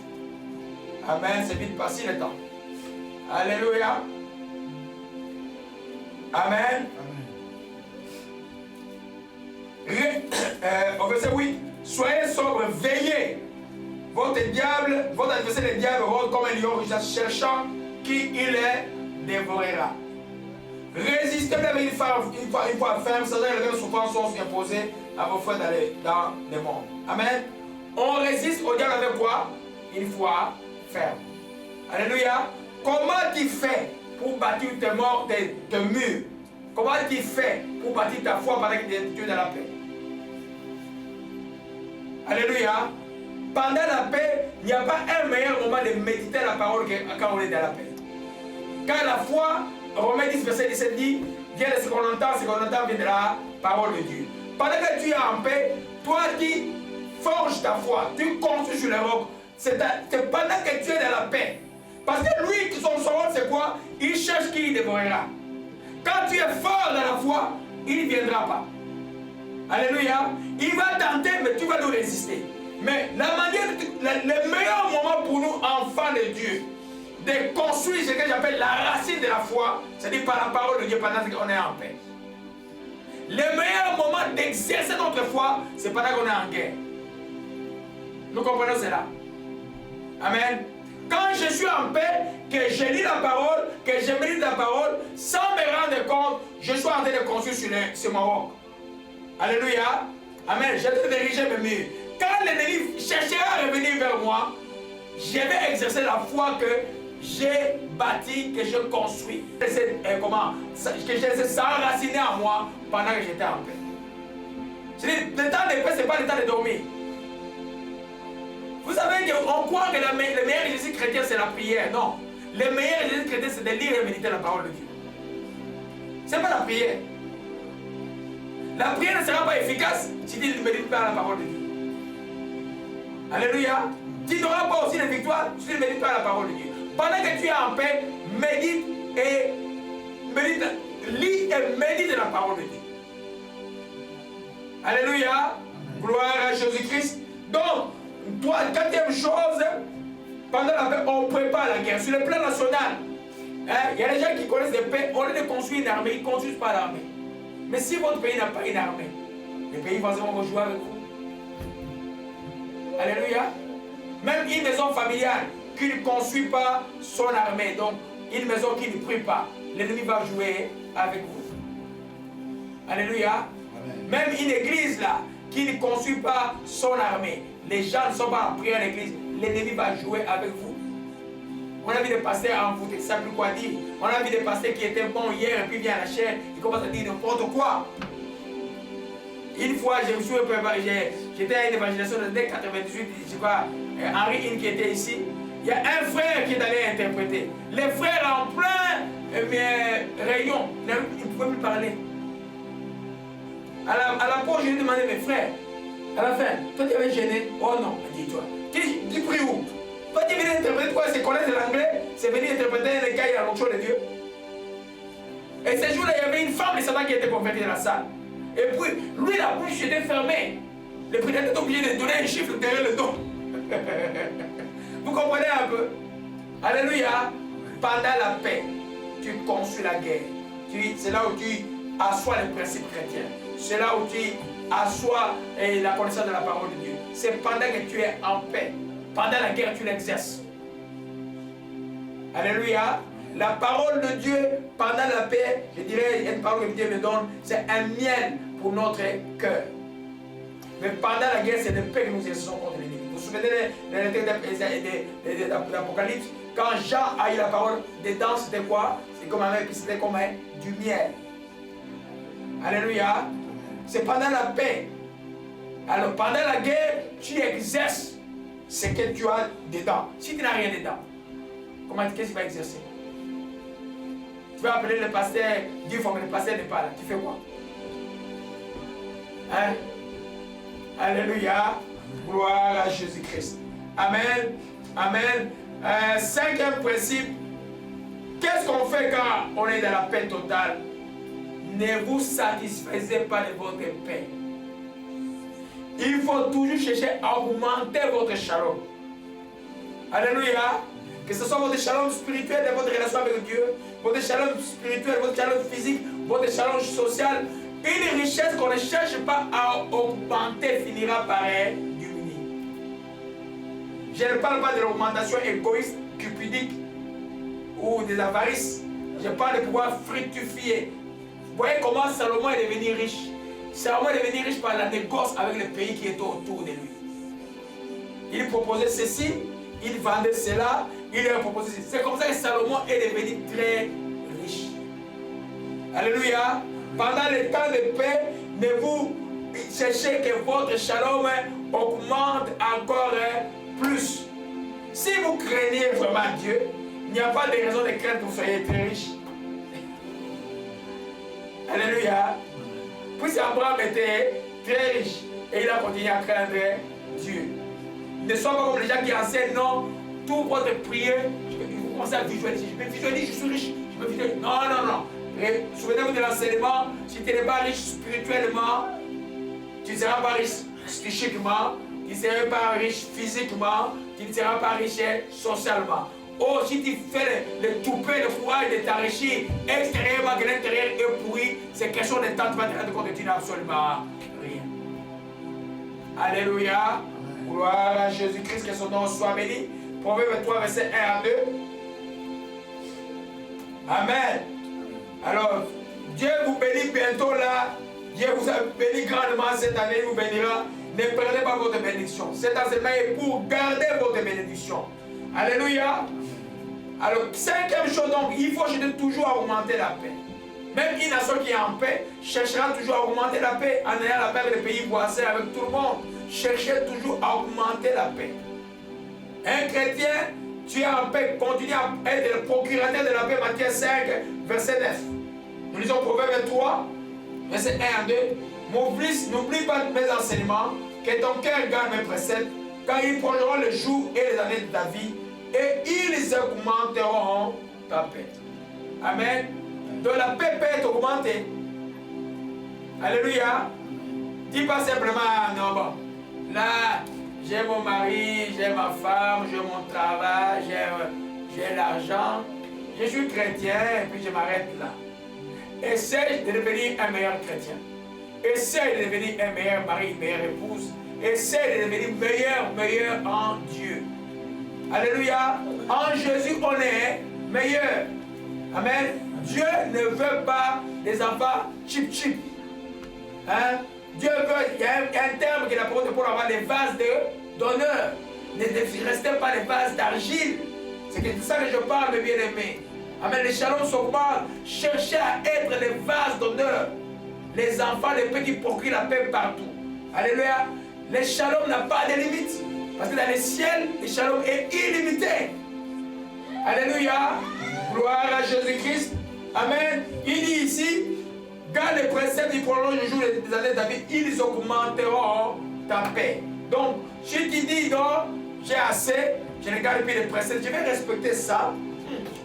[SPEAKER 1] Amen. C'est vite passé le temps. Alléluia. Amen. Au verset 8, soyez sobres, veillez. Votre adversaire le diable rôde comme un lion cherchant qui il est dévorera. Résistez-le avec une foi ferme, sans que les mêmes souffrances sont imposées à vos frères dans le monde. Amen. On résiste au diable avec quoi? Une foi ferme. Alléluia. Comment tu fais pour bâtir tes murs? Comment tu fais pour bâtir ta foi pendant que tu es dans la paix? Alléluia. Pendant la paix, il n'y a pas un meilleur moment de méditer la parole que quand on est dans la paix. Quand la foi, Romains 10, verset 17 dit, vient de ce qu'on entend vient de la parole de Dieu. Pendant que tu es en paix, toi qui forges ta foi, tu construis sur le roc. C'est pendant que tu es dans la paix. Parce que lui, son rôle, c'est quoi? Il cherche qui il dévorera. Quand tu es fort dans la foi, il ne viendra pas. Alléluia. Il va tenter, mais tu vas nous résister. Mais la manière, le meilleur moment pour nous, enfants de Dieu, de construire ce que j'appelle la racine de la foi, c'est-à-dire par la parole de Dieu pendant qu'on est en paix. Le meilleur moment d'exercer notre foi, c'est pendant qu'on est en guerre. Nous comprenons cela? Amen. Quand je suis en paix, que je lis la parole, que je médite la parole, sans me rendre compte, je suis en train de construire sur mon roc. Alléluia. Amen. Je vais diriger mes murs. Quand l'ennemi cherchera à revenir vers moi, je vais exercer la foi que j'ai bâtie, que je construis. Que je laisse s'enraciner en moi pendant que j'étais en paix. C'est-à-dire, le temps de paix, ce n'est pas le temps de dormir. Vous savez qu'on croit que le meilleur exercice chrétien, c'est la prière. Non. Le meilleur exercice chrétien, c'est de lire et méditer la parole de Dieu. Ce n'est pas la prière. La prière ne sera pas efficace si tu ne médites pas la parole de Dieu. Alléluia. Tu n'auras pas aussi de victoire si tu ne médites pas la parole de Dieu. Pendant que tu es en paix, lis et médite la parole de Dieu. Alléluia. Gloire à Jésus-Christ. Donc, quatrième chose, pendant la paix, on prépare la guerre. Sur le plan national, il y a des gens qui connaissent des paix, au lieu de construire une armée, ils ne construisent pas l'armée. Mais si votre pays n'a pas une armée, les pays voisins vont jouer avec vous. Alléluia. Même une maison familiale qui ne construit pas son armée, donc une maison qui ne prie pas, l'ennemi va jouer avec vous. Alléluia. Amen. Même une église là, qui ne construit pas son armée, les gens ne sont pas en prière à l'église, l'ennemi va jouer avec vous. On a vu des pasteurs envoûtés, ça ne veut plus quoi dire. On a vu des pasteurs qui étaient bons hier et puis viennent à la chair, ils commencent à dire n'importe quoi. Une fois, j'étais à une évangelisation de 98, je crois, Henri Hinn qui était ici. Il y a un frère qui est allé interpréter. Les frères en plein rayon, ils ne pouvaient plus parler. À la pause, je lui ai demandé, mes frères, à la fin, toi tu avais gêné? Oh non, dis-toi. Tu pries où? Toi tu venais interpréter quoi? C'est connaître l'anglais? C'est venir interpréter les gars, il y a l'onction de Dieu. Et ce jour-là, il y avait une femme de Satan qui était convertie dans la salle. Et puis, lui, la bouche était fermée. Le prédicateur était obligé de donner un chiffre derrière le dos. Vous comprenez un peu? Alléluia. Pendant la paix, tu construis la guerre. C'est là où tu assois les principes chrétiens. C'est là où tu assois la connaissance de la parole de Dieu. C'est pendant que tu es en paix. Pendant la guerre, tu l'exerces. Alléluia. La parole de Dieu, pendant la paix, je dirais, une parole que Dieu me donne, c'est un miel pour notre cœur. Mais pendant la guerre, c'est le paix que nous exerçons contre l'ennemi. Vous vous souvenez de l'Apocalypse? Quand Jean a eu la parole, dedans, c'était quoi? C'était comme du miel. Alléluia. C'est pendant la paix. Alors, pendant la guerre, tu exerces ce que tu as dedans. Si tu n'as rien dedans, qu'est-ce que tu vas exercer? Tu vas appeler le pasteur, Dieu faut que le pasteur n'est pas là. Tu fais quoi? Hein? Alléluia. Gloire à Jésus-Christ. Amen. Amen. Cinquième principe. Qu'est-ce qu'on fait quand on est dans la paix totale? Ne vous satisfaisez pas de votre paix. Il faut toujours chercher à augmenter votre shalom. Alléluia. Que ce soit votre shalom spirituel de votre relation avec Dieu, votre shalom spirituel, votre shalom physique, votre shalom social. Une richesse qu'on ne cherche pas à augmenter finira par diminuer. Je ne parle pas de l'augmentation égoïste, cupidique ou des avarices. Je parle de pouvoir fructifier. Vous voyez comment Salomon est devenu riche. Salomon est devenu riche par la négoce avec le pays qui était autour de lui. Il proposait ceci, il vendait cela, il leur proposait ceci. C'est comme ça que Salomon est devenu très riche. Alléluia. Pendant le temps de paix, ne vous cherchez que votre shalom augmente encore plus. Si vous craignez vraiment Dieu, il n'y a pas de raison de craindre que vous soyez très riche. Alléluia. Puis Abraham était très riche et il a continué à craindre Dieu. Ne soyez pas comme les gens qui enseignent, non, tout votre prière, vous commencez à visualiser. Je peux visualiser, je suis riche. Je peux visualiser. Non, non, non. Souvenez-vous de l'enseignement, si tu n'es pas riche spirituellement, tu ne seras pas riche psychiquement, tu ne seras pas riche physiquement, tu ne seras pas riche socialement. Oh, si tu fais le toupet, le courage de t'enrichir extérieurement, que l'intérieur est pourri, c'est quelque chose de temps, tu vas te rendre compte que tu n'as absolument rien. Alléluia. Gloire à Jésus-Christ, que son nom soit béni. Proverbe 3, verset 1 à 2. Amen. Alors, Dieu vous bénit bientôt là. Dieu vous a béni grandement cette année, il vous bénira. Ne perdez pas votre bénédiction. Cet enseignement est pour garder votre bénédiction. Alléluia. Alors, cinquième chose donc, il faut chercher toujours à augmenter la paix. Même une nation qui est en paix cherchera toujours à augmenter la paix en ayant la paix avec les pays voisins, avec tout le monde. Cherchez toujours à augmenter la paix. Un chrétien, tu es en paix, continue à être le procurateur de la paix, Matthieu 5, verset 9. Nous lisons Proverbe 3, verset 1 à 2. Mon fils, n'oublie pas mes enseignements, que ton cœur garde mes préceptes, car ils prolongeront le jour et les années de ta vie, et ils augmenteront ta paix. Amen. Donc la paix peut être augmentée. Alléluia. Dis pas simplement, non, bon, là, j'ai mon mari, j'ai ma femme, j'ai mon travail, j'ai l'argent, je suis chrétien et puis je m'arrête là. Essaye de devenir un meilleur chrétien. Essaye de devenir un meilleur mari, une meilleure épouse. Essaye de devenir meilleur en Dieu. Alléluia. En Jésus, on est meilleur. Amen. Dieu ne veut pas des enfants chip. Hein? Dieu veut, il y a un terme qu'il a proposé pour avoir des vases d'honneur. Ne restez pas des vases d'argile. C'est de ça que je parle, mes bien-aimés. Amen. Les shalom s'augmentent. Cherchez à être les vases d'honneur. Les enfants, les petits procurent la paix partout. Alléluia. Les shalom n'a pas de limite. Parce que dans les ciels, le shalom est illimité. Alléluia. Gloire à Jésus-Christ. Amen. Il dit ici, quand les préceptes du prolongent le jour des années de David, ils augmenteront ta paix. Donc, si tu dis non, j'ai assez, je ne garde plus les préceptes, je vais respecter ça.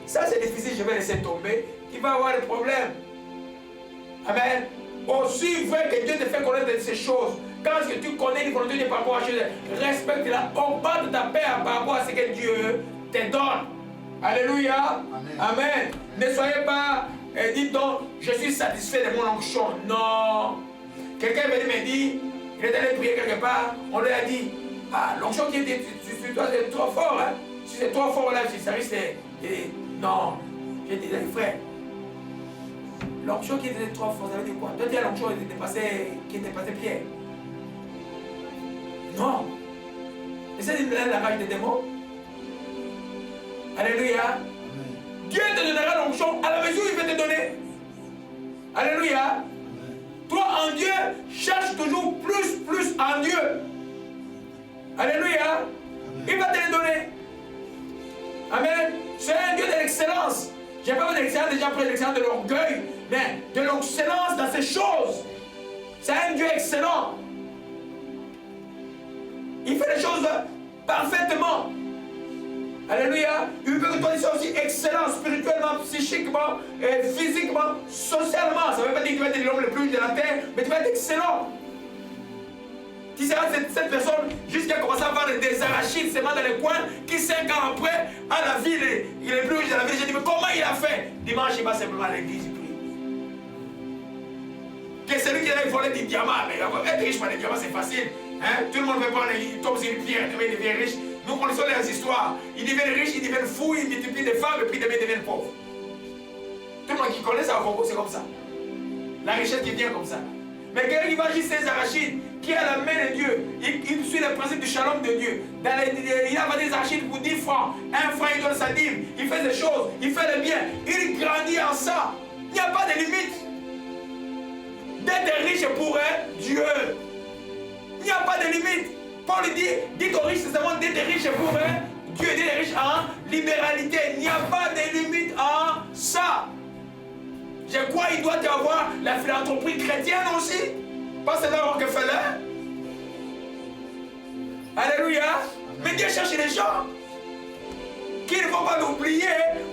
[SPEAKER 1] Ça c'est difficile, je vais laisser tomber. Tu vas avoir des problèmes. Amen. Aussi vrai que Dieu te fait connaître ces choses. Quand ce que tu connais les volontés de par rapport à Jésus, respecte-la, augmente ta paix par rapport à ce que Dieu te donne. Alléluia. Amen. Amen. Ne soyez pas, dites donc, je suis satisfait de mon onction. Non. Quelqu'un me dit, il est allé prier quelque part, on lui a dit, ah, l'onction qui est sur toi, c'est trop fort. Hein? Si c'est trop fort là, ça risque de... Non. J'ai dit, frère, l'onction qui était trop fort, ça veut dire quoi? Toi, tu as l'onction qui était passé Pierre. Non. Essaye de me donner la rage des démons. Alléluia. Amen. Dieu te donnera l'onction à la mesure où il veut te donner. Alléluia. Amen. Toi en Dieu, cherche toujours plus en Dieu. Alléluia. Amen. Il va te le donner. Amen. C'est un Dieu de l'excellence. Je n'ai pas de l'excellence déjà pris l'excellence de l'orgueil, mais de l'excellence dans ces choses. C'est un Dieu excellent. Il fait les choses parfaitement. Alléluia. Il veut que toi tu sois aussi excellent spirituellement, psychiquement, physiquement, socialement. Ça ne veut pas dire que tu vas être l'homme le plus riche de la terre, mais tu vas être excellent. Tu seras cette personne jusqu'à commencer à avoir des arachides seulement dans les coins, qui 5 ans après, à la ville, il est plus riche de la ville. J'ai dit, mais comment il a fait? Dimanche, il va simplement à l'église, il prie. Que celui qui a volé des diamants, mais être riche par des diamants, c'est facile. Hein? Tout le monde veut prendre, il tombe sur une pierre, il devient riche. Nous connaissons les histoires. Ils deviennent riches, ils deviennent fous, ils multiplient des femmes et puis ils deviennent pauvres. Tout le monde qui connaît ça au Congo, c'est comme ça. La richesse qui vient comme ça. Mais quelqu'un qui va juste ses arachides, qui a la main de Dieu, il suit le principe du shalom de Dieu. Il a vendu des arachides pour 10 francs. 1 franc, il donne sa dîme. Il fait des choses, il fait le bien. Il grandit en ça. Il n'y a pas de limite. D'être riche pour un Dieu. Il n'y a pas de limite. Paul dit, dites aux riches, c'est d'être riche pour eux. Dieu est riche en libéralité. Il n'y a pas de limite en ça. Je crois qu'il doit y avoir la philanthropie chrétienne aussi. Pas seulement Rockefeller. Alléluia. Mais Dieu cherche les gens qui ne vont pas l'oublier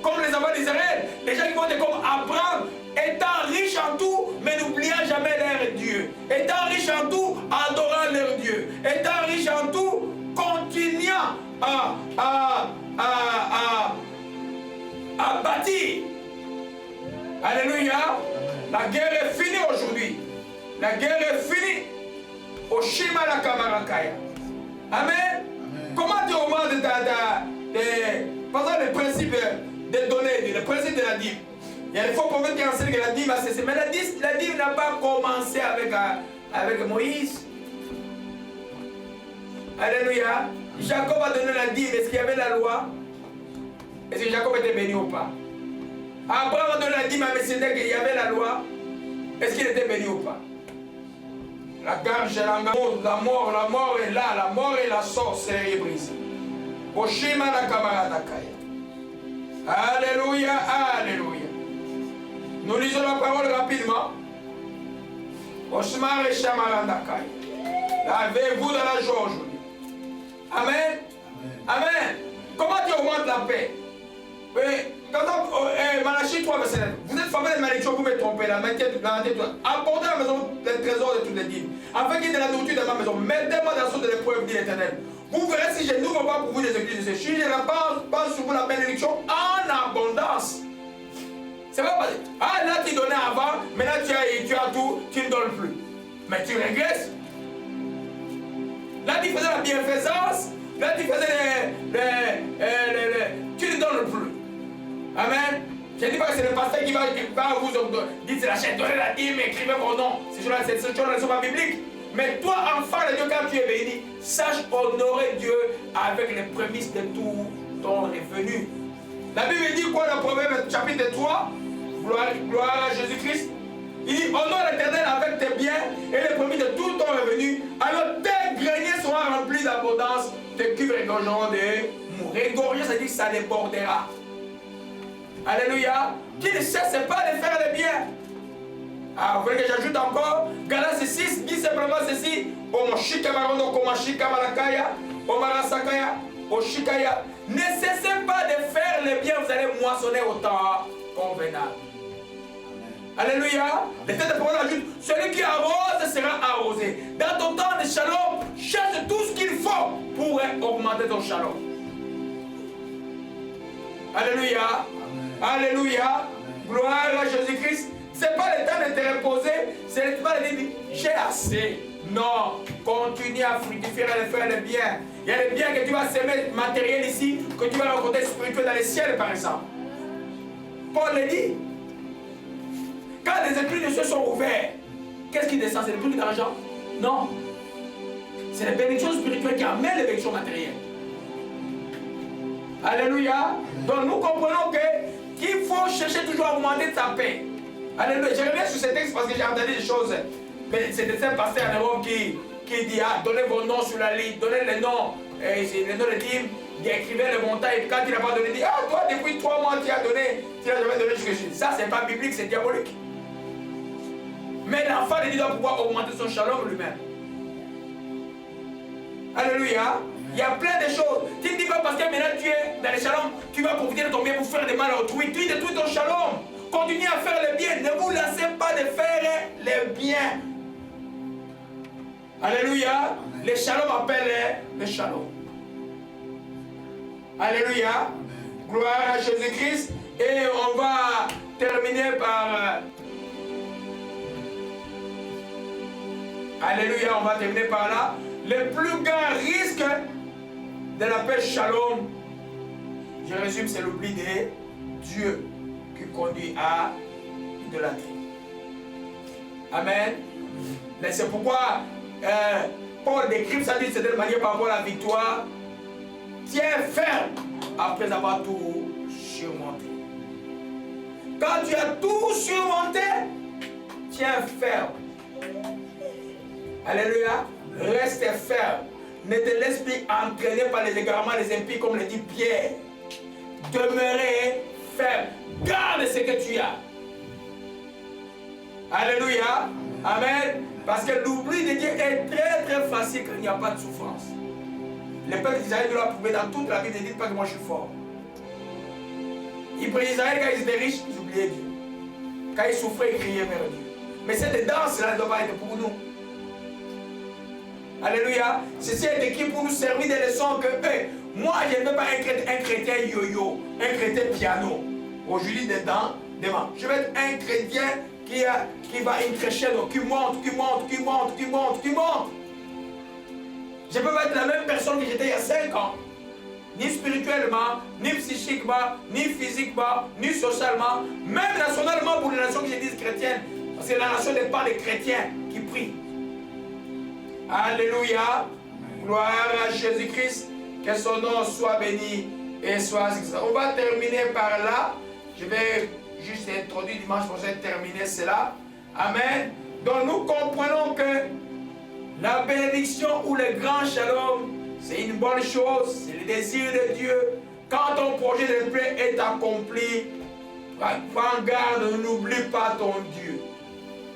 [SPEAKER 1] comme les enfants d'Israël. Les gens qui vont être comme Abraham, étant riches en tout, mais n'oubliant jamais leur Dieu. Étant riches en tout, adorant leur Dieu. Étant riches en tout, continuant à bâtir. Alléluia. La guerre est finie aujourd'hui. La guerre est finie. Au Shima la Kamarakaya. Amen. Comment tu augmentes par exemple le principe des données, le principe de la dîme? Il y a des fois pour eux qui enseignent que la dîme a cessé. Mais la dîme n'a pas commencé avec Moïse. Alléluia. Jacob a donné la dîme. Est-ce qu'il y avait la loi? Est-ce que Jacob était béni ou pas? Abraham a donné la dîme à Melchisedec, il y avait la loi. Est-ce qu'il était béni ou pas? La gorge, la mort est là. La mort et la sorcellerie est brisée. Oshima la Kamaradakaya. Alléluia, alléluia. Nous lisons la parole rapidement. Oshima et Shamarandakaya. Lavez-vous dans la joie aujourd'hui. Amen. Amen. Comment tu augmentes la paix? Malachie 3, verset 9. Vous êtes fameux de malédiction, vous me trompez. La main apportez à la maison les trésors de toutes les dîmes. Afin qu'il y ait de la nourriture dans ma maison. Mettez-moi dans la source de l'épreuve, dit l'Éternel. Vous verrez si je n'ouvre pas pour vous les églises de ces chiens. Je ne passe sur vous la bénédiction en abondance. C'est pas parce que, ah là tu donnais avant, maintenant tu as tout, tu ne donnes plus. Mais tu régresses. Là tu faisais la bienfaisance, là tu faisais tu ne donnes plus. Amen. Je ne dis pas que c'est le pasteur qui va vous dire c'est la chaîne, donnez la dîme, écrivez vos noms. Ces choses-là ne sont pas bibliques. Mais toi, enfant de Dieu, quand tu es béni, sache honorer Dieu avec les prémices de tout ton revenu. La Bible dit quoi dans Proverbe chapitre 3? Gloire à Jésus-Christ. Il dit, honore l'Éternel avec tes biens et les premiers de tout ton revenu. Alors tes greniers seront remplis d'abondance, tes cuves regorgeront de mou. Regorger, ça dit que ça débordera. Alléluia. Qui ne cesse pas de faire le bien. Ah, vous voulez que j'ajoute encore? Galates 6 dit simplement ceci. Omoshika marondo komashika malakaya, omarasakaya, oshikaya. Ne cessez pas de faire le bien, vous allez moissonner au temps convenable. Alléluia. Le texte de parole ajoute, celui qui arrose sera arrosé. Dans ton temps de shalom, cherche tout ce qu'il faut pour augmenter ton shalom. Alléluia. Amen. Alléluia. Amen. Gloire à Jésus-Christ. Ce n'est pas le temps de te reposer, ce n'est pas le temps de dire j'ai assez. Non, continue à fructifier et faire le bien. Il y a le bien que tu vas semer matériel ici, que tu vas rencontrer spirituel dans le ciel par exemple. Paul le dit. Quand les esprits de Dieu sont ouverts, qu'est-ce qui descend? C'est le prix d'argent? Non. C'est les bénédictions spirituelles qui amènent les bénédictions matérielles. Alléluia. Donc nous comprenons qu'il faut chercher toujours à augmenter sa paix. Alléluia. Je reviens sur ce texte parce que j'ai entendu des choses. Mais c'est un pasteur en Europe qui dit, ah, donnez vos noms sur la liste, donnez les noms de dîmes, écrivez le montant, et quand il n'a pas donné, il dit, ah, toi, depuis 3 mois, tu n'as jamais donné ce que je dis. Ça, c'est pas biblique, c'est diabolique. Mais l'enfant de Dieu doit pouvoir augmenter son shalom lui-même. Alléluia. Il y a plein de choses. Tu ne dis pas parce que maintenant tu es dans le shalom, tu vas profiter de ton bien pour faire des mal à autrui. Tu détruis ton shalom. Continuez à faire le bien. Ne vous lassez pas de faire le bien. Alléluia. Le shalom appelle le shalom. Alléluia. Amen. Gloire à Jésus-Christ. Et on va terminer par... Alléluia, on va terminer par là. Le plus grand risque de la paix shalom, je résume, c'est l'oubli de Dieu qui conduit à l'idolâtrie. Amen. C'est pourquoi Paul décrit ça d'une certaine manière par rapport à la victoire. Tiens ferme après avoir tout surmonté. Quand tu as tout surmonté, tiens ferme. Alléluia. Reste ferme. Ne te laisse plus entraîner par les égarements des impies comme le dit Pierre. Demeurez ferme. Garde ce que tu as. Alléluia. Amen. Parce que l'oubli de Dieu est très très facile quand il n'y a pas de souffrance. Le peuple d'Israël doit prouver dans toute la Bible, ne dites pas que moi je suis fort. Israël, quand ils étaient riches, ils oubliaient Dieu. Quand ils souffraient, ils criaient vers Dieu. Mais cette danse-là ne doit pas être pour nous. Alléluia. Ceci est écrit pour nous servir des leçons que moi je ne veux pas un chrétien yo-yo, un chrétien piano. Aujourd'hui dedans, demain. Je veux être un chrétien qui va crescendo, qui monte. Je peux pas être la même personne que j'étais il y a 5 ans. Ni spirituellement, ni psychiquement, ni physiquement, ni socialement, même nationalement pour les nations qui se disent chrétiennes. Parce que la nation n'est pas les chrétiens qui prient. Alléluia. Gloire à Jésus-Christ. Que son nom soit béni et soit exalté. On va terminer par là. Je vais juste introduire dimanche prochain, terminer cela. Amen. Donc nous comprenons que la bénédiction ou le grand shalom, c'est une bonne chose. C'est le désir de Dieu. Quand ton projet de paix est accompli, prends garde, n'oublie pas ton Dieu.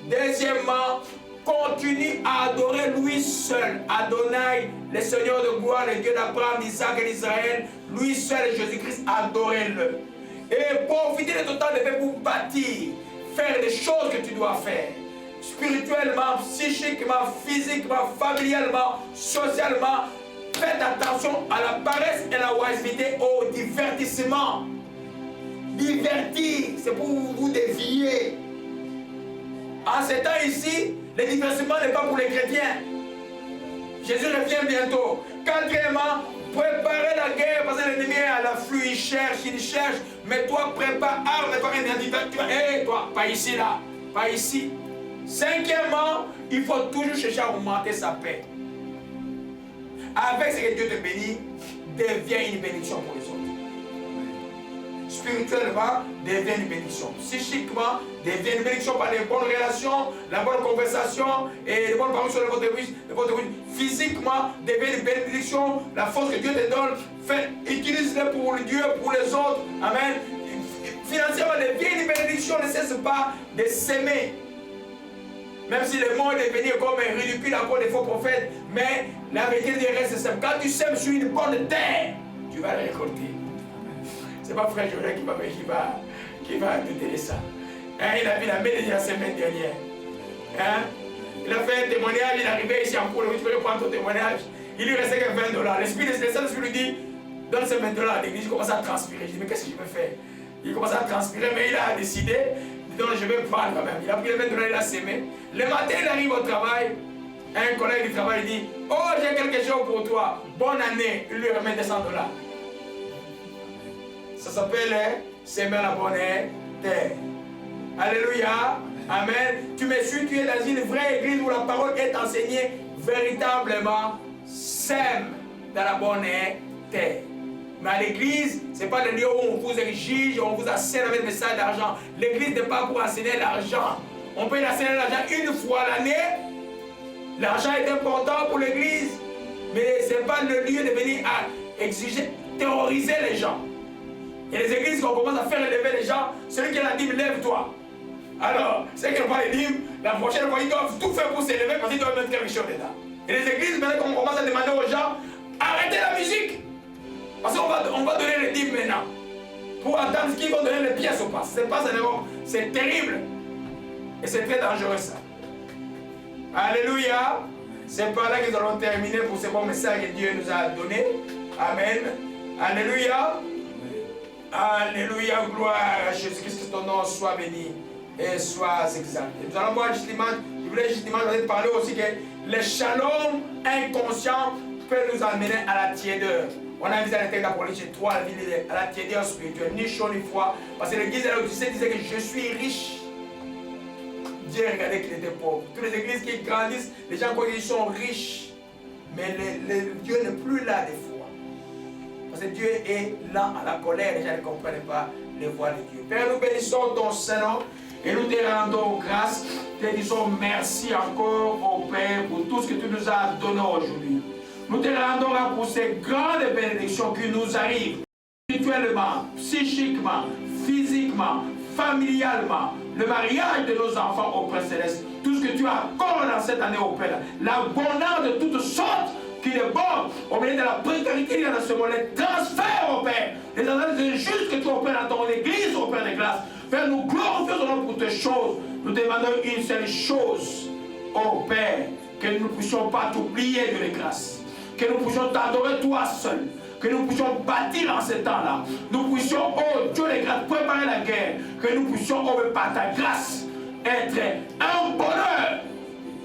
[SPEAKER 1] Deuxièmement, continue à adorer lui seul, Adonai, le Seigneur de gloire, le Dieu d'Abraham, d'Isaac et d'Israël, lui seul, Jésus-Christ, adorez-le. Et profitez de ton temps de paix pour bâtir, faire les choses que tu dois faire. Spirituellement, psychiquement, physiquement, familialement, socialement. Faites attention à la paresse et la oisiveté, au divertissement. Divertir, c'est pour vous dévier. En ces temps ici, le divertissement n'est pas pour les chrétiens. Jésus revient bientôt. Quatrièmement, préparez la guerre parce que l'ennemi est à l'afflux, il cherche. Mais toi, prépare, arme, prépare un divertissement. Hé, toi, pas ici là, pas ici. Cinquièmement, il faut toujours chercher à augmenter sa paix. Avec ce que Dieu te bénit, devient une bénédiction pour les autres. spirituellement, devient une bénédiction. Psychiquement, devient une bénédiction par les bonnes relations, la bonne conversation et les bonnes paroles sur votre bouche. Physiquement, devient une bénédiction. La force que Dieu te donne, utilise-le pour Dieu, pour les autres. Amen. Financièrement, devient une bénédiction. Ne cesse pas de s'aimer. Même si le monde est devenu comme un ridicule à cause des faux prophètes, mais la vérité reste simple. Quand tu sèmes sur une bonne terre, tu vas la récolter. C'est pas frère Joël qui va te donner ça. Hein, il a vu la médaille la semaine dernière. Hein? Il a fait un témoignage, il est arrivé ici en cours, tu peux prendre ton témoignage. Il lui restait que $20. L'Esprit lui dit, donne ces $20 à l'église, il commence à transpirer. Je dis, mais qu'est-ce que je peux faire? Il commence à transpirer, mais il a décidé, donc je vais prendre quand même. Il a pris les $20, il a sémé. Le matin, il arrive au travail. Un collègue du travail dit, oh, j'ai quelque chose pour toi. Bonne année. Il lui remet $200. Ça s'appelle s'aimer la bonne terre. Alléluia. Amen. Tu me suis, tu es dans une vraie église où la parole est enseignée véritablement. Sème dans la bonne terre. Mais à l'église, ce n'est pas le lieu où on vous exige, on vous enseigne avec le message d'argent. L'église n'est pas pour enseigner l'argent. On peut enseigner l'argent une fois l'année. L'argent est important pour l'église. Mais ce n'est pas le lieu de venir à exiger, terroriser les gens. Il y a des églises qu'on commence à faire élever les gens. Celui qui a la dîme, lève-toi. Alors, ceux qui n'ont pas les dîmes, la prochaine fois, ils doivent tout faire pour s'élever parce qu'ils doivent mettre quelque chose dedans. Et les églises, maintenant, qu'on commence à demander aux gens, arrêtez la musique. Parce qu'on va donner les dîmes maintenant. Pour attendre qu'ils vont donner les pièces au pas. C'est terrible. Et c'est très dangereux ça. Alléluia. C'est par là que nous allons terminer pour ce bon message que Dieu nous a donné. Amen. Alléluia. Alléluia. Gloire à Jésus-Christ. Que ton nom soit béni et soit exalté. Nous allons voir justement, je voulais justement parler aussi que le shalom inconscient peut nous amener à la tiédeur. On a vu dans le texte d'Apocalypse 3, à la tiédeur spirituelle, ni chaud ni froid. Parce que l'église de l'Odyssée disait que je suis riche. Dieu regardait qu'il était pauvre. Toutes les églises qui grandissent, les gens croient qu'ils sont riches. Mais Dieu n'est plus là des fois. Parce que Dieu est lent à la colère. Les gens ne comprennent pas les voies de Dieu. Père, nous bénissons ton Saint-Nom et nous te rendons grâce. Te disons merci encore au Père pour tout ce que tu nous as donné aujourd'hui. Nous te rendons là pour ces grandes bénédictions qui nous arrivent spirituellement, psychiquement, physiquement, familialement, le mariage de nos enfants au Père Céleste, tout ce que tu accordes dans cette année au Père, l'abondance de toutes sortes qui est bon au milieu de la précarité qu'il y a dans ce monde, les transferts au Père, les annonces justes que tu opères dans ton église au Père de grâce. Père, nous glorifions ton nom pour tes choses. Nous demandons une seule chose, ô Père, que nous ne puissions pas t'oublier de les grâces. Que nous puissions t'adorer toi seul, que nous puissions bâtir en ce temps-là, nous puissions, oh Dieu les grâces, préparer la guerre, que nous puissions, oh, par ta grâce, être un bonheur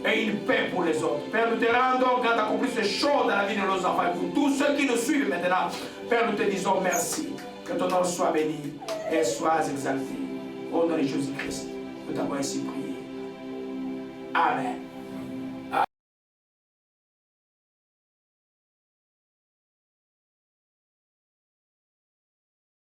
[SPEAKER 1] et une paix pour les autres. Père, nous te rendons quand tu accomplis ces choses dans la vie de nos enfants, pour tous ceux qui nous suivent maintenant, Père, nous te disons merci, que ton nom soit béni et soit exalté. Au nom de Jésus-Christ, nous t'avons ainsi prié. Amen.